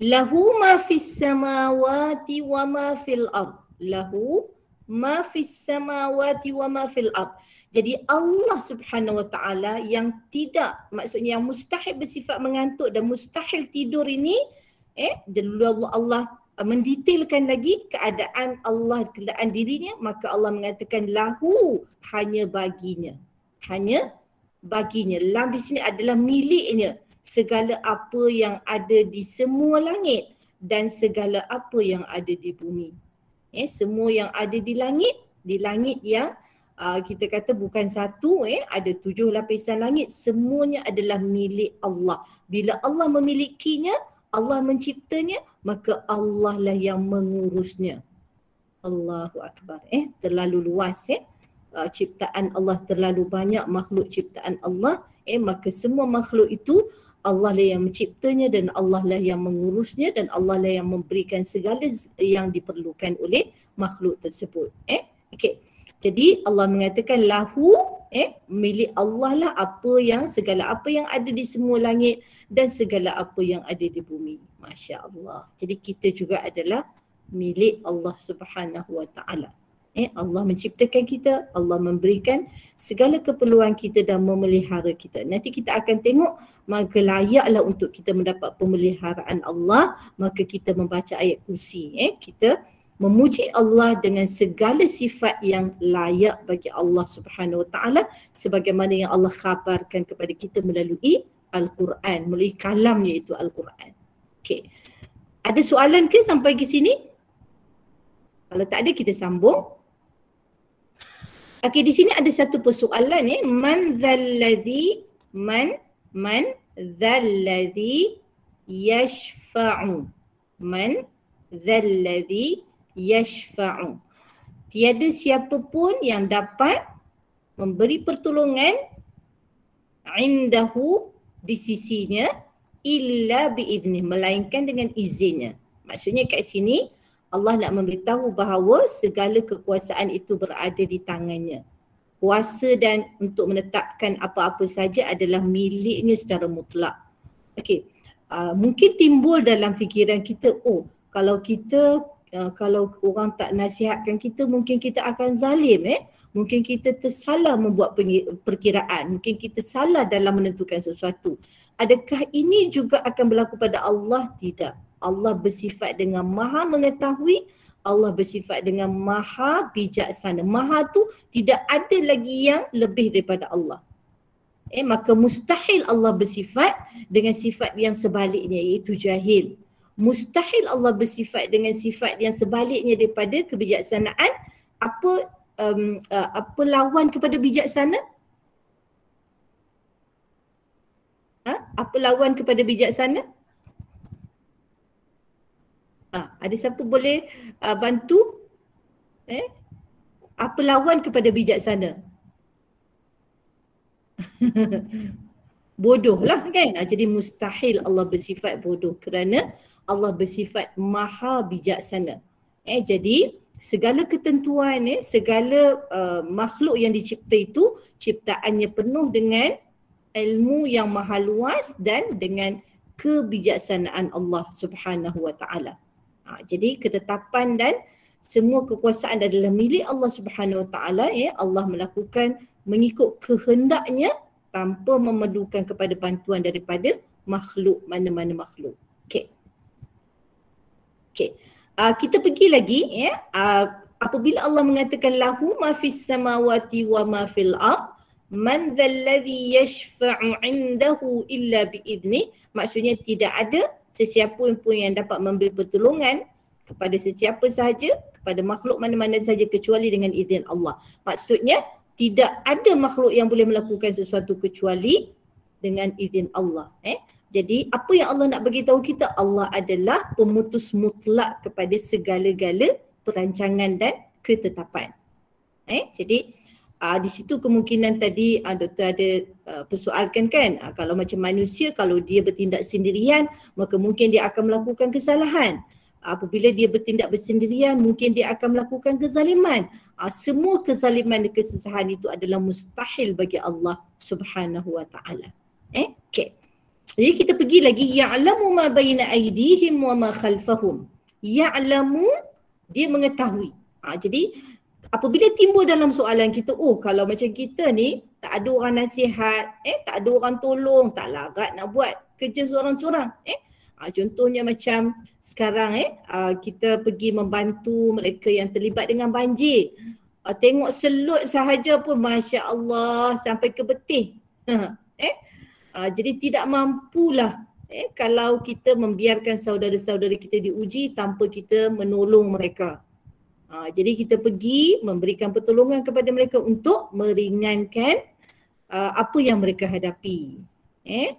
Lahu ma fis samawati wa ma fil ard. Lahu ma fis samawati wa ma fil ard. Jadi Allah Subhanahu Wa Taala yang tidak, maksudnya yang mustahil bersifat mengantuk dan mustahil tidur ini, Allah mendetailkan lagi keadaan Allah, keadaan dirinya, maka Allah mengatakan lahu, hanya baginya. Hanya baginya. Lam di sini adalah miliknya. Segala apa yang ada di semua langit dan segala apa yang ada di bumi. Semua yang ada di langit yang kita kata bukan satu, ada 7 lapisan langit, semuanya adalah milik Allah. Bila Allah memilikinya, Allah menciptanya, maka Allah lah yang mengurusnya. Allahu Akbar. Terlalu luas ciptaan Allah, terlalu banyak makhluk ciptaan Allah. Maka semua makhluk itu Allah lah yang menciptanya dan Allah lah yang mengurusnya dan Allah lah yang memberikan segala yang diperlukan oleh makhluk tersebut. Okay. Jadi Allah mengatakan lahu, milik Allah lah segala apa yang ada di semua langit dan segala apa yang ada di bumi. Masya Allah. Jadi kita juga adalah milik Allah Subhanahu Wa Taala. Allah menciptakan kita, Allah memberikan segala keperluan kita dan memelihara kita. Nanti kita akan tengok, maka layaklah untuk kita mendapat pemeliharaan Allah, maka kita membaca ayat kursi. Kita memuji Allah dengan segala sifat yang layak bagi Allah Subhanahu Wa Taala sebagaimana yang Allah khabarkan kepada kita melalui Al-Quran, melalui kalamnya itu Al-Quran. Okey. Ada soalan ke sampai ke sini? Kalau tak ada, kita sambung. Okey, di sini ada satu persoalan man dzalladzi yashfa'u. Man dzalladzi yashfa'u. Tiada siapa pun yang dapat memberi pertolongan indahu, di sisinya, illa biizni, melainkan dengan izinnya. Maksudnya kat sini Allah nak memberitahu bahawa segala kekuasaan itu berada di tangannya. Kuasa dan untuk menetapkan apa-apa saja adalah miliknya secara mutlak. Okey. Mungkin timbul dalam fikiran kita, kalau kita kalau orang tak nasihatkan kita, mungkin kita akan zalim. Mungkin kita tersalah membuat perkiraan. Mungkin kita salah dalam menentukan sesuatu. Adakah ini juga akan berlaku pada Allah? Tidak. Allah bersifat dengan maha mengetahui. Allah bersifat dengan maha bijaksana. Maha tu tidak ada lagi yang lebih daripada Allah. Maka mustahil Allah bersifat dengan sifat yang sebaliknya, iaitu jahil. Mustahil Allah bersifat dengan sifat yang sebaliknya daripada kebijaksanaan. Apa lawan kepada bijaksana? Apa lawan kepada bijaksana? Ada siapa boleh bantu? Apa lawan kepada bijaksana? Bodoh lah kan. Jadi mustahil Allah bersifat bodoh kerana Allah bersifat maha bijaksana. Jadi segala ketentuan, segala makhluk yang dicipta itu ciptaannya penuh dengan ilmu yang maha luas dan dengan kebijaksanaan Allah Subhanahu wa taala. Jadi ketetapan dan semua kekuasaan adalah milik Allah Subhanahu wa taala. Allah melakukan mengikut kehendaknya tanpa memerlukan kepada bantuan daripada makhluk, mana-mana makhluk. Okey. Kita pergi lagi apabila Allah mengatakan lahu ma fis samawati wa ma fil ard man dzalladzi yashfa'u 'indahu illa bi'idznih, maksudnya tidak ada sesiapa pun yang dapat memberi pertolongan kepada sesiapa sahaja, kepada makhluk mana-mana sahaja kecuali dengan izin Allah. Maksudnya tidak ada makhluk yang boleh melakukan sesuatu kecuali dengan izin Allah. Jadi apa yang Allah nak bagi tahu kita, Allah adalah pemutus mutlak kepada segala-gala perancangan dan ketetapan. Jadi di situ kemungkinan tadi doktor ada persoalkan kan, kalau macam manusia, kalau dia bertindak sendirian maka mungkin dia akan melakukan kesalahan. Apabila dia bertindak bersendirian mungkin dia akan melakukan kezaliman. Semua kezaliman dan kesusahan itu adalah mustahil bagi Allah Subhanahu wa taala. Okey. Jadi kita pergi lagi, ya'lamu ma baina aydihim wa ma khalfahum. Ya'lamu, dia mengetahui. Jadi apabila timbul dalam soalan kita, kalau macam kita ni tak ada orang nasihat, tak ada orang tolong, tak larat nak buat kerja seorang-seorang. Contohnya macam sekarang kita pergi membantu mereka yang terlibat dengan banjir. Tengok selut sahaja pun Masya Allah sampai ke betih. Jadi tidak mampulah kalau kita membiarkan saudara-saudara kita diuji tanpa kita menolong mereka. Jadi kita pergi memberikan pertolongan kepada mereka untuk meringankan apa yang mereka hadapi.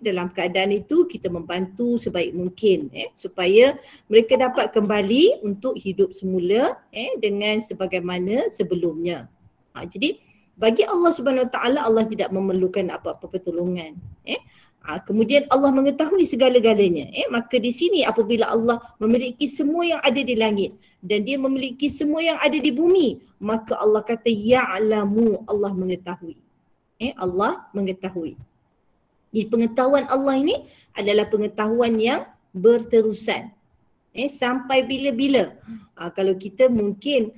Dalam keadaan itu kita membantu sebaik mungkin supaya mereka dapat kembali untuk hidup semula dengan sebagaimana sebelumnya. Jadi bagi Allah Subhanahu Wa Taala, Allah tidak memerlukan apa-apa pertolongan. Kemudian Allah mengetahui segala-galanya. Maka di sini apabila Allah memiliki semua yang ada di langit dan dia memiliki semua yang ada di bumi, maka Allah kata ya'lamu, Allah mengetahui. Allah mengetahui. Jadi pengetahuan Allah ini adalah pengetahuan yang berterusan. Sampai bila-bila. Kalau kita mungkin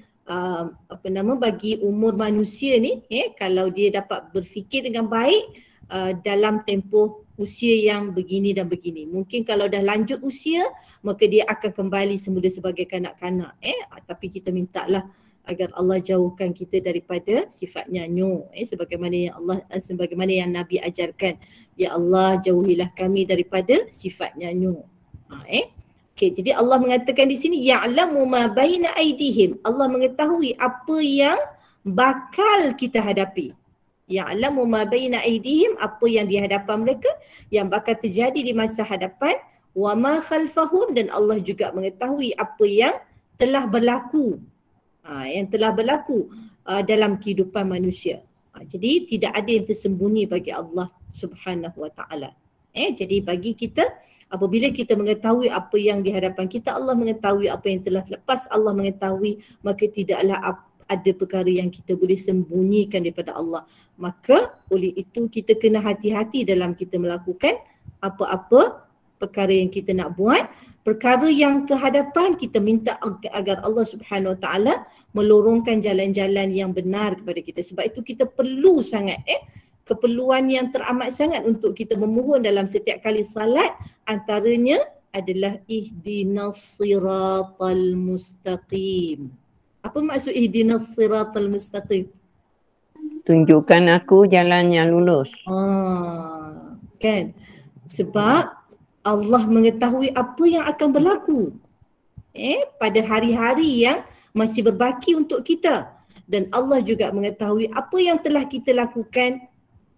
bagi umur manusia ni, kalau dia dapat berfikir dengan baik dalam tempoh usia yang begini dan begini. Mungkin kalau dah lanjut usia, maka dia akan kembali semula sebagai kanak-kanak. Tapi kita mintalah agar Allah jauhkan kita daripada sifat nyanyuk, sebagaimana yang Nabi ajarkan. Ya Allah, jauhilah kami daripada sifat nyanyuk. Okay, jadi Allah mengatakan di sini ya'lamu ma baina aydihim. Allah mengetahui apa yang bakal kita hadapi. Ya'lamu ma baina aydihim, apa yang di hadapan mereka yang bakal terjadi di masa hadapan. Wa ma khalfahum, dan Allah juga mengetahui apa yang telah berlaku. Yang telah berlaku dalam kehidupan manusia. Jadi tidak ada yang tersembunyi bagi Allah Subhanahu Wa Taala. Jadi bagi kita, apabila kita mengetahui apa yang di hadapan kita, Allah mengetahui apa yang telah lepas, Allah mengetahui, maka tidaklah ada perkara yang kita boleh sembunyikan daripada Allah. Maka oleh itu kita kena hati-hati dalam kita melakukan apa-apa perkara yang kita nak buat, perkara yang ke hadapan kita minta agar Allah Subhanahu Wa Taala melorongkan jalan-jalan yang benar kepada kita. Sebab itu kita perlu sangat keperluan yang teramat sangat untuk kita memohon dalam setiap kali salat, antaranya adalah ihdinas siratal mustaqim. Apa maksud ihdinas siratal mustaqim? Tunjukkan aku jalan yang lurus. Kan? Sebab Allah mengetahui apa yang akan berlaku pada hari-hari yang masih berbaki untuk kita, dan Allah juga mengetahui apa yang telah kita lakukan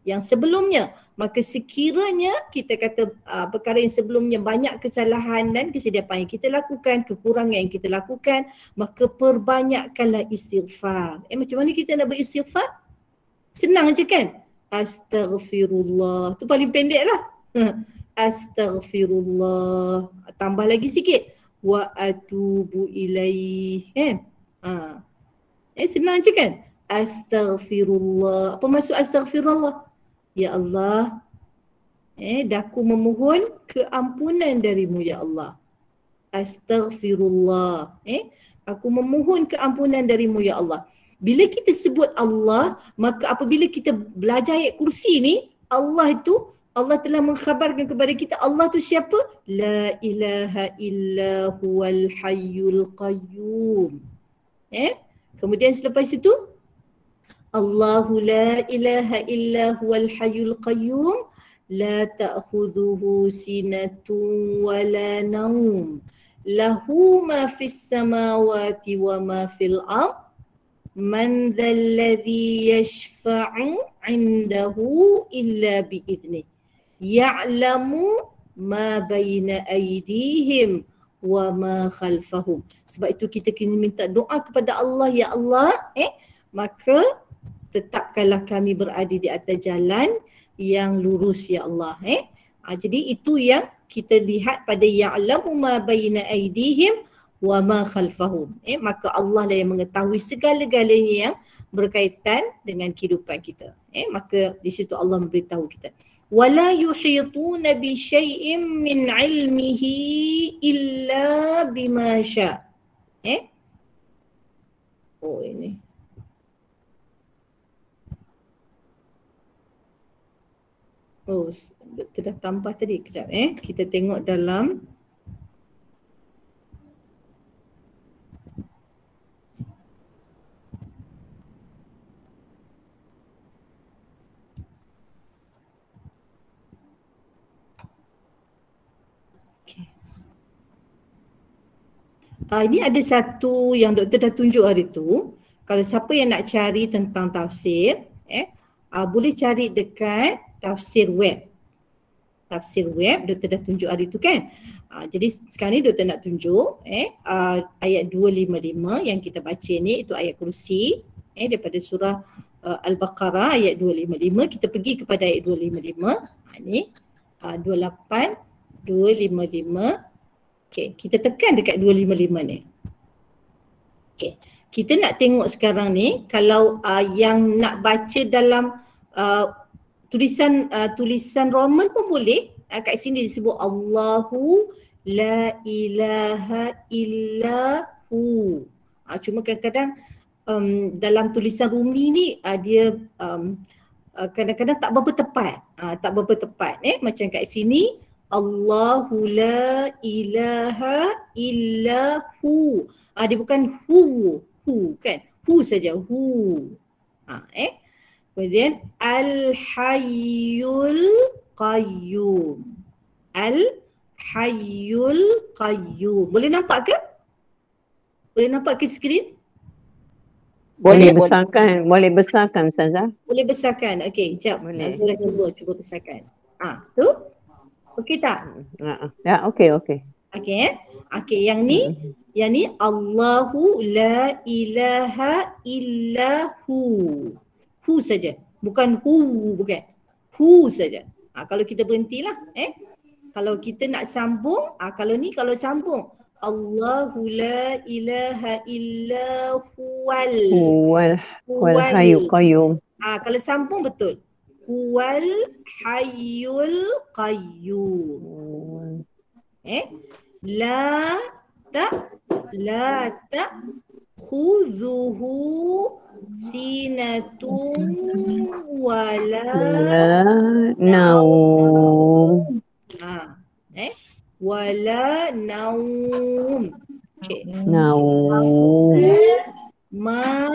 yang sebelumnya. Maka sekiranya kita kata perkara yang sebelumnya banyak kesalahan dan kesilapan yang kita lakukan, kekurangan yang kita lakukan, maka perbanyakkanlah istighfar. Macam mana kita nak beristighfar? Senang je kan? Astaghfirullah. Tu paling pendek lah. Astaghfirullah. Tambah lagi sikit. Wa atubu ilaih. Kan? Senang je kan? Astaghfirullah. Apa maksud astaghfirullah? Ya Allah, daku memohon keampunan darimu ya Allah. Astaghfirullah. Aku memohon keampunan darimu ya Allah. Bila kita sebut Allah, maka apabila kita belajar ayat kursi ni, Allah telah mengkhabarkan kepada kita, Allah tu siapa? La ilaha illa huwal hayyul qayyum. Kemudian selepas itu, Allahu la ilaha illa huwal hayyul qayyum la ta'khudhuhu sinatun wa la naum lahu ma fis samawati wa ma fil ard man dhal ladhi yashfa'u 'indahu illa bi idnih ya'lamu ma baina aydihim wa ma khalfahum. Sebab itu kita kena minta doa kepada Allah, ya Allah, maka tetapkanlah kami berada di atas jalan yang lurus ya Allah. Jadi itu yang kita lihat pada ya'lamu ma baina aydihim wa ma khalfahum. Maka Allah lah yang mengetahui segala-galanya yang berkaitan dengan kehidupan kita. Maka di situ Allah memberitahu kita. Wala yuhituna bi syai'in min ilmihi illa bima sya'. Oh ini. Oh, betul dah tambah tadi. Kejap kita tengok dalam ini ada satu yang doktor dah tunjuk hari tu. Kalau siapa yang nak cari tentang tafsir, boleh cari dekat tafsir web. Tafsir web doktor dah tunjuk hari tu kan. Jadi sekarang ni doktor nak tunjuk ayat 255 yang kita baca ni, itu ayat kursi daripada surah Al-Baqarah ayat 255. Kita pergi kepada ayat 255. Ni 28 255. Okey, kita tekan dekat 255 ni. Okey, kita nak tengok sekarang ni kalau yang nak baca dalam tulisan Roman pun boleh. Kat sini disebut Allahu la ilaha illa hu. Cuma kadang-kadang dalam tulisan Rumi ni dia kadang-kadang tak berapa tepat. Tak berapa tepat. Macam kat sini Allahu la ilaha illa hu. Dia bukan hu kan. Hu saja, hu. Kemudian Al-Hayyul Qayyum. Al-Hayyul Qayyum. Boleh nampak ke? Boleh nampak ke skrin? Boleh besarkan Ustazah? Boleh besarkan. Okey, jap. Boleh. Saya cuba besarkan. Tu. Okey tak? Ya, okey. Okey Okey, yang ni Allahu la ilaha illa hu. Hu saja. Bukan hu, bukan. Hu saja. Kalau kita berhentilah, kalau kita nak sambung, kalau sambung Allahu la ilaha illa huwal hayyul qayyum. Kalau sambung betul. Huwal hayyul qayyum. La ta'khudhuhu sinatun wala La naum. wala naum. Okay. Naum. Ma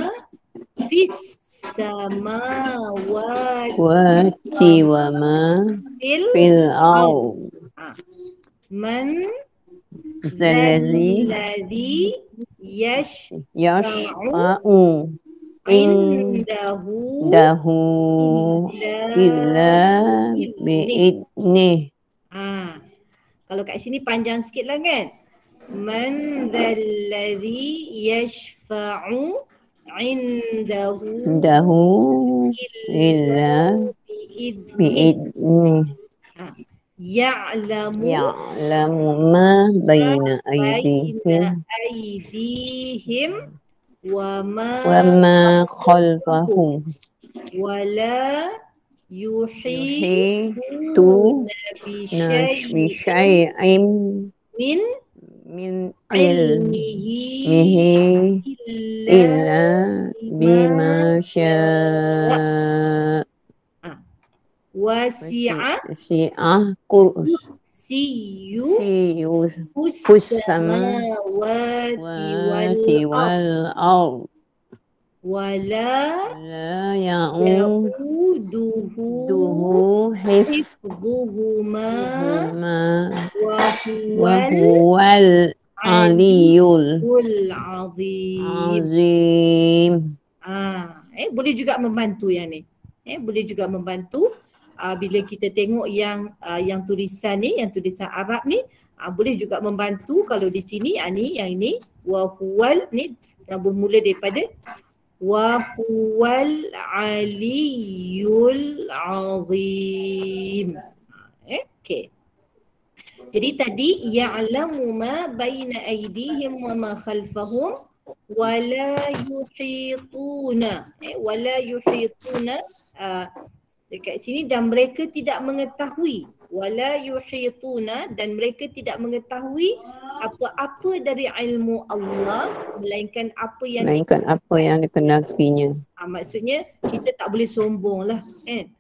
fis samawati Wati wa ma fil au. Man Zalladhi zalladhi yashfa'u indahu indahu illa bi'idnih. Kalau kat sini panjang sikit lah kan. Man zalladhi yashfa'u indahu illa bi'idnih. Ya'lamu ma baina aydihim wa ma khalfahum wa la yuhituna bisyai'in min ilmihi illa bima syaa. Wasi'a kursiyyuhu samawati wal ard wala ya'uduhu hifdhuhuma wa huwal aliyul azim. Boleh juga membantu yang ni. Boleh juga membantu bila kita tengok yang tulisan ni, yang tulisan Arab ni, boleh juga membantu kalau di sini ni yang ini wa huwal ni bermula daripada wa huwal aliyul azim. Okey. Jadi tadi ya'lamu ma baina aydihim wa ma khalfahum wala yuhituna. Wala yuhituna dekat sini, dan mereka tidak mengetahui. Wala yuhituna, dan mereka tidak mengetahui apa-apa dari ilmu Allah melainkan apa yang dikenafinya. Maksudnya kita tak boleh sombong lah kan.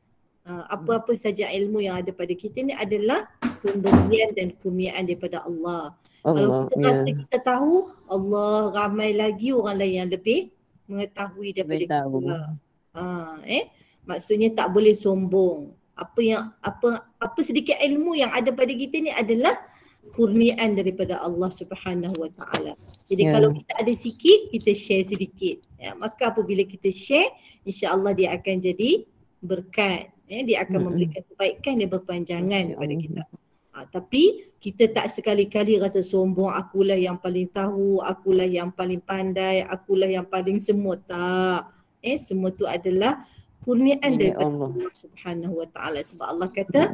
Apa-apa saja ilmu yang ada pada kita ni adalah pemberian dan kurniaan daripada Allah. Kalau kita rasa kita tahu, Allah ramai lagi orang lain yang lebih mengetahui daripada kita. Maksudnya tak boleh sombong. Apa sedikit ilmu yang ada pada kita ni adalah kurniaan daripada Allah Subhanahu Wa Taala. Jadi kalau kita ada sikit, kita share sedikit. Maka apabila kita share, insya-Allah dia akan jadi berkat. Dia akan memberikan kebaikan dan berpanjangan kepada kita. Tapi kita tak sekali-kali rasa sombong, akulah yang paling tahu, akulah yang paling pandai, akulah yang paling semua. Tak. Semua tu adalah kurniaan daripada Allah Subhanahu Wa Taala. Sebab Allah kata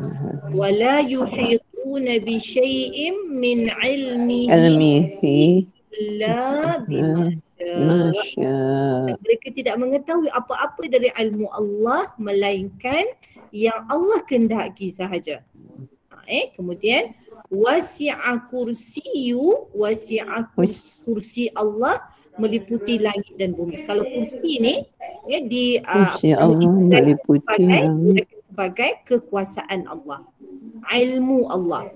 wala yuhituna bi syai'in min ilmihi illa bima syaa. Mereka tidak mengetahui apa-apa dari ilmu Allah melainkan yang Allah kehendaki sahaja. Kemudian wasi'a kursi Allah meliputi langit dan bumi. Kalau kursi ni kursi Allah meliputi sebagai kekuasaan Allah, ilmu Allah.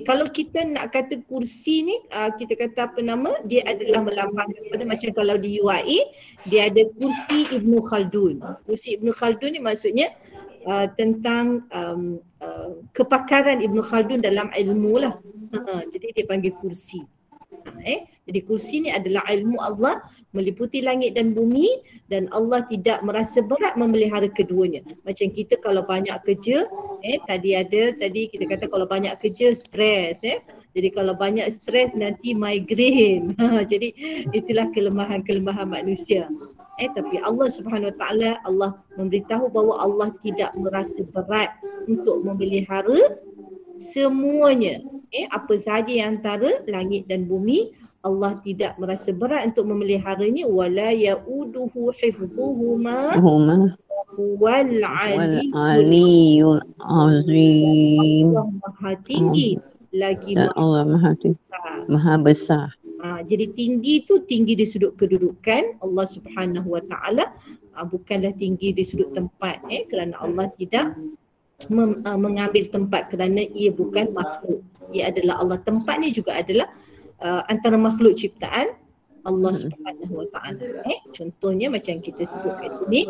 Kalau kita nak kata kursi ni, kita kata apa nama, dia adalah melambangkan kepada, macam kalau di UAE dia ada kursi Ibnu Khaldun. Kursi Ibnu Khaldun ni maksudnya tentang kepakaran Ibnu Khaldun dalam ilmu lah. Jadi dia panggil kursi. Jadi kursi ni adalah ilmu Allah meliputi langit dan bumi, dan Allah tidak merasa berat memelihara keduanya. Macam kita kalau banyak kerja, tadi kita kata kalau banyak kerja stres. Jadi kalau banyak stres nanti migraine. Jadi itulah kelemahan-kelemahan manusia. Tapi Allah Subhanahu Wa Taala, Allah memberitahu bahawa Allah tidak merasa berat untuk memelihara semuanya. Apa sahaja yang antara langit dan bumi, Allah tidak merasa berat untuk memeliharanya. Wala ya'uduhu hifdhuhuma huwal aliyyul Wal-aliyul azim. Allah maha tinggi lagi Dan maha Allah besar. maha besar. Jadi tinggi tu tinggi di sudut kedudukan Allah Subhanahu Wa Taala, bukanlah tinggi di sudut tempat, kerana Allah tidak mengambil tempat kerana ia bukan makhluk. Ia adalah Allah. Tempat ni juga adalah antara makhluk ciptaan Allah Subhanahu Wa Taala. Contohnya macam kita sebut kat sini,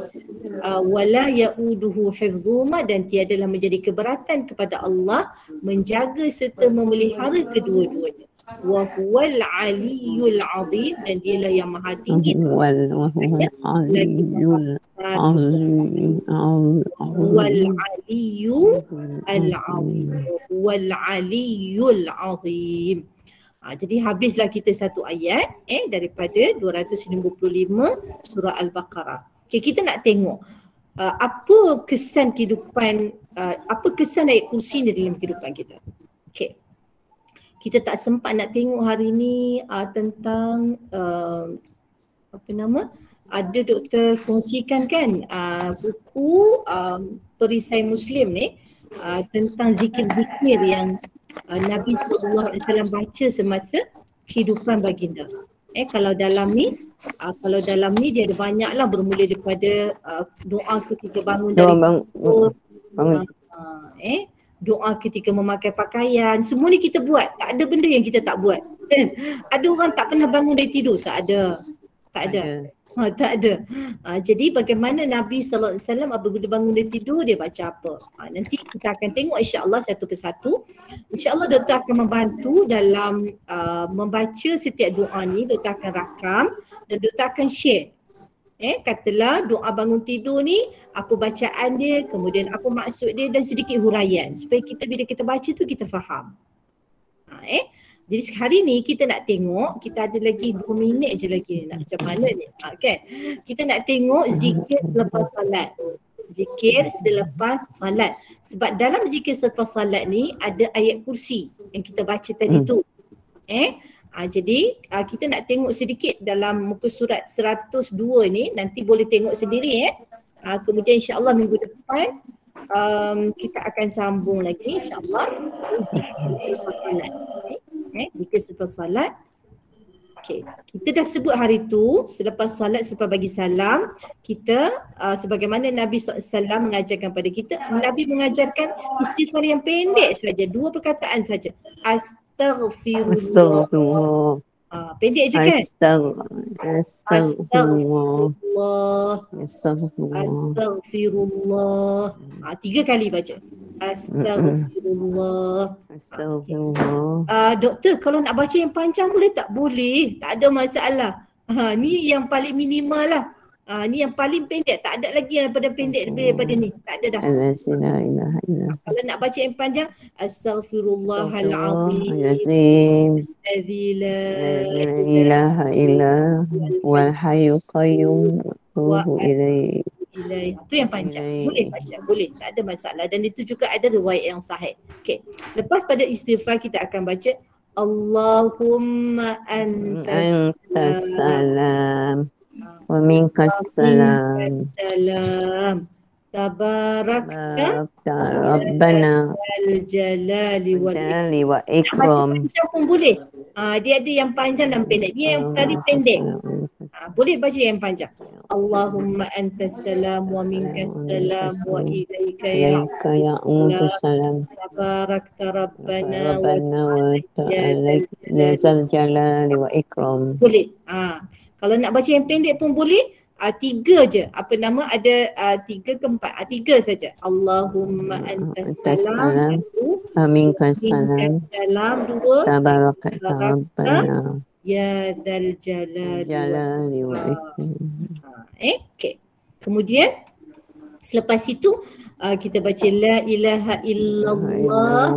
wala yauduhu hifdhuma, dan tiadalah menjadi keberatan kepada Allah menjaga serta memelihara kedua-duanya. Wa huwal aliyyul azim, dan dialah yang maha tinggi Wal aliyul azim. wal aliyyu al azim. Wal aliyyul azim. Jadi habislah kita satu ayat daripada 255 surah Al-Baqarah. Okay, kita nak tengok apa kesan kehidupan, apa kesan ayat kursi ni dalam kehidupan kita. Okay. Kita tak sempat nak tengok hari ni tentang ada doktor kongsikan kan buku perisai Muslim ni tentang zikir-zikir yang Nabi SAW baca semasa kehidupan baginda. Kalau dalam ni dia ada banyaklah, bermula daripada doa ketika bangun dari tidur, doa ketika memakai pakaian, semua ni kita buat. Tak ada benda yang kita tak buat. Kan? Ada orang tak pernah bangun dari tidur? Tak ada. Tak ada. Jadi bagaimana Nabi SAW apabila bangun dari tidur dia baca apa? Nanti kita akan tengok insya-Allah satu persatu. Insya-Allah doktor akan membantu dalam membaca setiap doa ni. Doktor akan rakam dan doktor akan share. Katalah doa bangun tidur ni, apa bacaan dia, kemudian apa maksud dia dan sedikit huraian supaya kita bila kita baca tu kita faham. Jadi hari ni kita nak tengok, kita ada lagi 2 minit je lagi nak macam mana ni. Okay. Kita nak tengok zikir selepas salat. Zikir selepas salat. Sebab dalam zikir selepas salat ni ada ayat kursi yang kita baca tadi tu. Jadi kita nak tengok sedikit dalam muka surat 102 ni, nanti boleh tengok sendiri kemudian insya-Allah minggu depan kita akan sambung lagi insya-Allah zikir selepas salat. Zikir selepas salat. Okay. Kita dah sebut hari tu selepas salat, selepas bagi salam, kita sebagaimana Nabi SAW mengajarkan pada kita, Nabi mengajarkan istighfar yang pendek saja, 2 perkataan saja. Astaghfirullah. Pendek je kan? Astaghfirullah. 3 kali baca. Astaghfirullah. Doktor, kalau nak baca yang panjang boleh tak? Boleh, tak ada masalah. Ni yang paling minimal lah. Ni yang paling pendek, tak ada lagi yang daripada pendek daripada ni. Tak ada dah. Kalau nak baca yang panjang, Astaghfirullahalazim. La ilaha illa wal hayyul qayyum wa ilaihi. Itu yang panjang. Boleh baca, boleh. Tak ada masalah. Dan itu juga ada riwayat yang sahih. Okay. Lepas pada istighfar kita akan baca Allahumma antas salam wa minkas salam. Tabarakta Rabbana al-jalali wa ikram. Macam pun boleh. Dia ada yang panjang dan pendek. Dia yang tadi pendek. Boleh baca yang panjang. Allahumma antas salam wa minkas salam wa ilaika ya salam. Tabarakta Rabbana wa ta'ala zal jalali wa ikram. Boleh. Kalau nak baca yang pendek pun boleh. 3 je. Ada 3 ke 4. 3 saja. Allahumma antas salam. Aminkas salam. 2. Tabarakta Rabbana. Ya zal jalali wa ikram. Okay. Kemudian selepas itu kita baca la ilaha illallah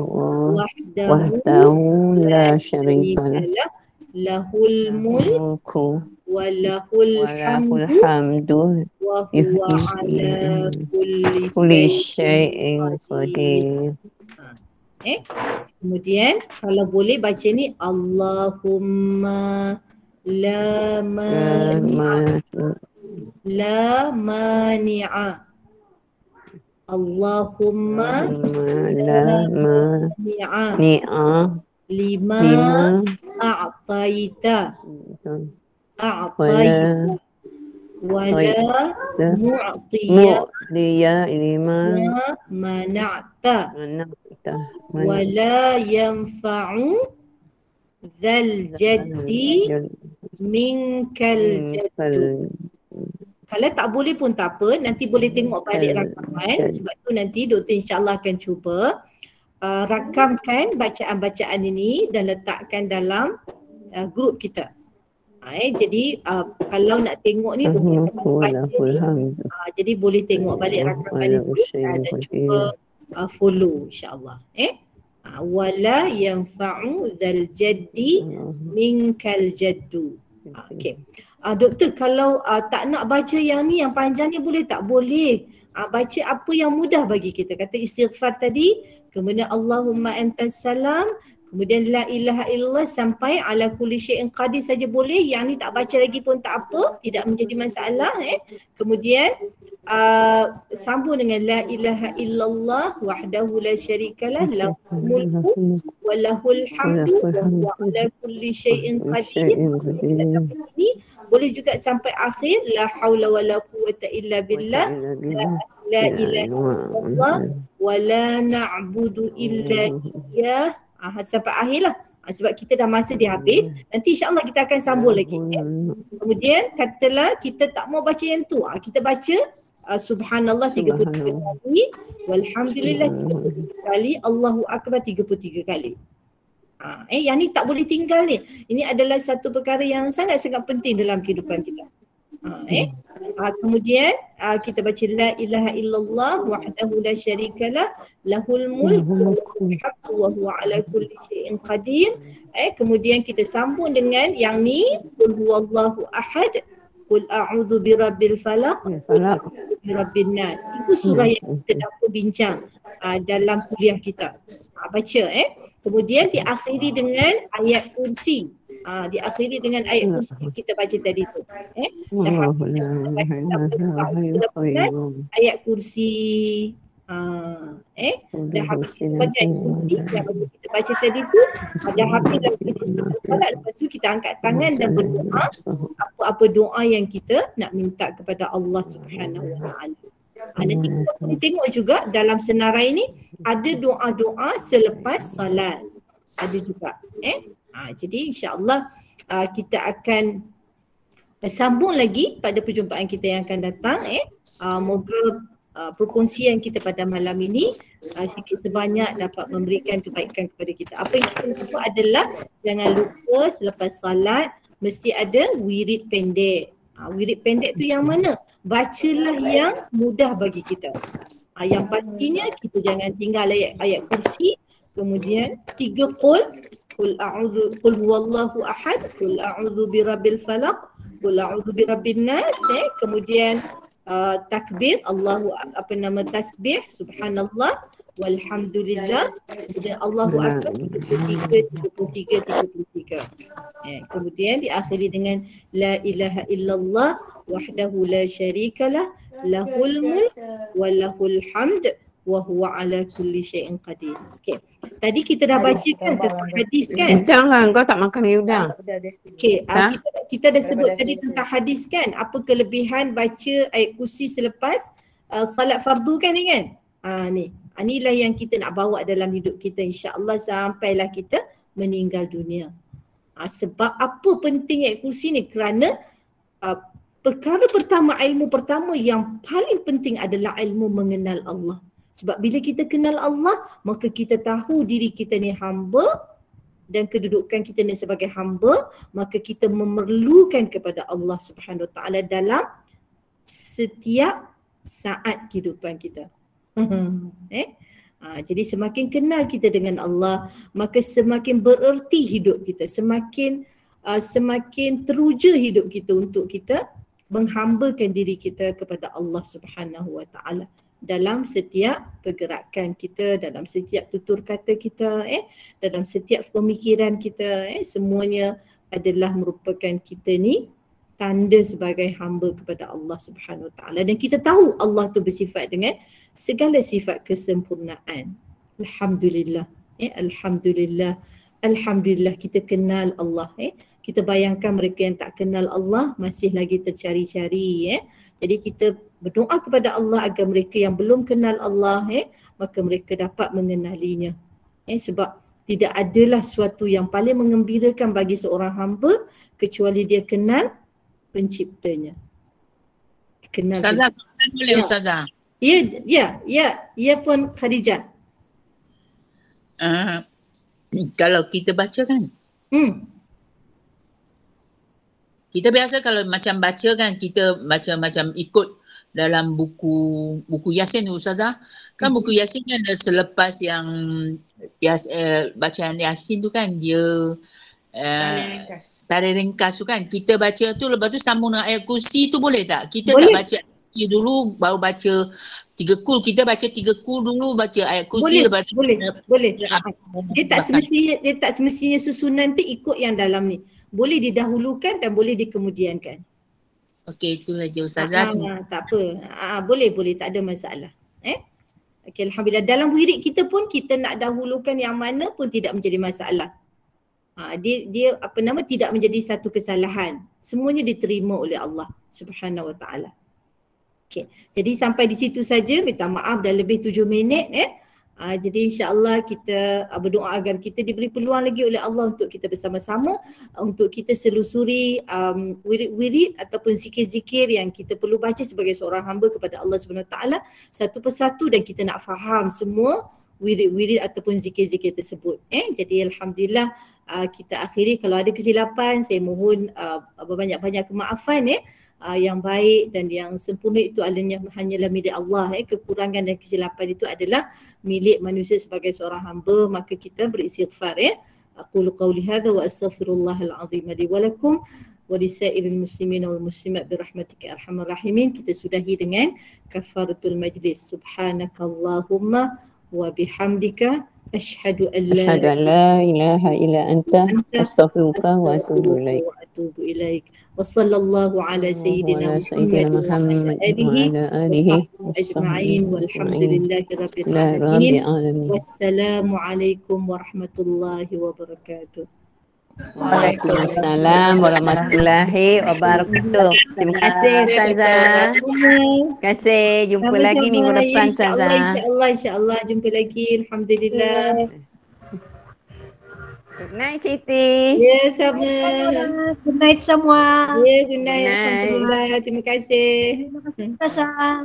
wahdahu la syarika lah. Lahul mulku wa lahul hamdu wa huwa ala kulli syai'in qadir. Kemudian kalau boleh baca ni Allahumma la mani'a Allahumma la mani'a lima lima a'taita wala wala mu'tiya mu'liya lima mana'ta mana'ta wala yanfa'u dzal jaddi minkal jaddu. Kalau tak boleh pun tak apa, nanti boleh tengok balik rakaman. Sebab tu nanti doktor insyaAllah akan cuba rakamkan bacaan-bacaan ini dan letakkan dalam grup kita. Jadi kalau nak tengok ni boleh baca ni. Jadi boleh tengok balik rakaman itu dan cuba follow insyaAllah. Wala yanfa'u dzal jaddi minkal jaddu. Okey. Doktor, kalau tak nak baca yang ni, yang panjang ni boleh tak? Boleh. Baca apa yang mudah bagi kita. Kata istighfar tadi, kemudian Allahumma antas salam, kemudian la ilaha illallah sampai ala kulli syai'in qadir saja boleh. Yang ni tak baca lagi pun tak apa, tidak menjadi masalah. Kemudian sambung dengan la ilaha illallah wahdahu la syarikalah lahul mulku wa lahul hamdu wa ala kulli syai'in qadir. Ini boleh juga sampai akhir la haula wala quwwata illa billah la ilaha illallah wa la na'budu illa iyyah. Sampai akhir lah. Sebab kita dah masa dia habis, nanti insyaAllah kita akan sambung lagi. Kemudian katalah kita tak mau baca yang tu, kita baca subhanallah 33 kali, walhamdulillah 33 kali, Allahu Akbar 33 kali. Yang ni tak boleh tinggal ni. Ini adalah satu perkara yang sangat-sangat penting dalam kehidupan kita. Kemudian kita baca la ilaha illallah wahdahu la syarikalah lahul mulku wa huwa ala kulli syai'in qadir. Kemudian kita sambung dengan yang ni, qul huwallahu ahad, qul a'udzu birabbil falaq, birabbin nas. Itu surah yang kita dapat bincang dalam kuliah kita. Baca Kemudian diakhiri dengan ayat kursi. Diakhiri dengan ayat kursi yang kita baca tadi tu. Ayat kursi. Dah habis kita baca ayat kursi yang kita baca tadi tu. Dah habis dah kita salat. Lepas tu kita angkat tangan dan berdoa. Apa-apa doa yang kita nak minta kepada Allah Subhanahu Wa Taala. Nanti kita boleh tengok juga dalam senarai ni ada doa-doa selepas salat. Ada juga. Jadi insyaAllah kita akan sambung lagi pada perjumpaan kita yang akan datang. Moga perkongsian kita pada malam ini sikit sebanyak dapat memberikan kebaikan kepada kita. Apa yang kita lupa adalah jangan lupa selepas salat mesti ada wirid pendek. Wirid pendek tu yang mana? Bacalah yang mudah bagi kita. Yang pastinya kita jangan tinggal ayat kursi. Kemudian 3 qul a'udzu, qul huwallahu ahad, qul a'udzu birabbil falaq, qul a'udzu birabbin nas. Kemudian takbir, tasbih, subhanallah, walhamdulillah, kemudian Allahu Akbar 33. Kemudian diakhiri dengan la ilaha illallah wahdahu la syarikalah lahul mulk wa lahul hamd wa huwa ala kulli syai'in qadir. Okey. Tadi kita dah bacakan tentang hadis kan? Jangan, kau tak makan lagi udang. Okey, kita dah sebut tadi tentang hadis kan? Apa kelebihan baca ayat kursi selepas salat fardu kan ni kan? Inilah yang kita nak bawa dalam hidup kita insya-Allah sampailah kita meninggal dunia. Sebab apa penting ayat kursi ni? Kerana perkara pertama, ilmu pertama yang paling penting adalah ilmu mengenal Allah. Sebab bila kita kenal Allah, maka kita tahu diri kita ni hamba dan kedudukan kita ni sebagai hamba, maka kita memerlukan kepada Allah Subhanahu Wa Taala dalam setiap saat kehidupan kita. Jadi semakin kenal kita dengan Allah, maka semakin bererti hidup kita, semakin teruja hidup kita untuk kita menghambakan diri kita kepada Allah Subhanahu Wa Taala dalam setiap pergerakan kita, dalam setiap tutur kata kita, dalam setiap pemikiran kita, semuanya adalah merupakan kita ni tanda sebagai hamba kepada Allah Subhanahu Wa Taala, dan kita tahu Allah tu bersifat dengan segala sifat kesempurnaan. Alhamdulillah. Alhamdulillah. Alhamdulillah kita kenal Allah. Kita bayangkan mereka yang tak kenal Allah masih lagi tercari-cari. Jadi kita berdoa kepada Allah agar mereka yang belum kenal Allah, maka mereka dapat mengenalinya. Sebab tidak adalah suatu yang paling mengembirakan bagi seorang hamba kecuali dia kenal penciptanya. Kenal Ustazah, boleh Ustazah? Ya pun Khadijah. Kalau kita baca kan, kita biasa kalau macam baca kan, kita baca macam ikut dalam buku Yasin Ustazah. Kan buku Yasin kan selepas yang bacaan Yasin tu kan dia tarik ringkas tu kan. Kita baca tu lepas tu sambung dengan ayat kursi tu, boleh tak? Kita boleh. Tak baca kursi dulu baru baca 3 kul. Kita baca 3 kul dulu, baca ayat kursi, lepas tu boleh. Dia tak semestinya susunan tu ikut yang dalam ni. Boleh didahulukan dan boleh dikemudiankan. Okey, itu saja Ustazah. Tak apa. Boleh, tak ada masalah. Okey, alhamdulillah. Dalam wirid kita pun kita nak dahulukan yang mana pun tidak menjadi masalah. Dia tidak menjadi satu kesalahan. Semuanya diterima oleh Allah Subhanahu Wa Taala. Okey. Jadi sampai di situ saja. Minta maaf dah lebih 7 minit. Jadi insya-Allah kita berdoa agar kita diberi peluang lagi oleh Allah untuk kita bersama-sama untuk kita selusuri wirid-wirid ataupun zikir-zikir yang kita perlu baca sebagai seorang hamba kepada Allah Subhanahu Wa Taala satu persatu, dan kita nak faham semua wirid-wirid ataupun zikir-zikir tersebut. Jadi alhamdulillah kita akhiri. Kalau ada kesilapan saya mohon banyak-banyak kemaafan. Yang baik dan yang sempurna itu hanyalah milik Allah. Kekurangan dan kesilapan itu adalah milik manusia sebagai seorang hamba. Maka kita beristighfar. Aqulu qawli hadha wa astaghfirullahal azim li wa lakum wa lisairil muslimin wal muslimat birahmatika arhamar rahimin. Kita sudahi dengan kafaratul majlis. Subhanakallahumma wa bihamdika asyhadu an la ilaha illa anta astaghfiruka wa atubu ilaik. Wa sallallahu ala sayyidina Muhammad wa ala alihi ajma'in walhamdulillahi rabbil alamin. Wassalamu alaikum warahmatullahi wabarakatuh. Waalaikumsalam warahmatullahi wabarakatuh. Terima kasih Ustazah. Terima kasih. Jumpa lagi minggu depan Ustazah. InsyaAllah jumpa lagi. Alhamdulillah. Good night Siti. Ya, sama. Good night semua. Ya, good night. Alhamdulillah. Terima kasih. Ustazah.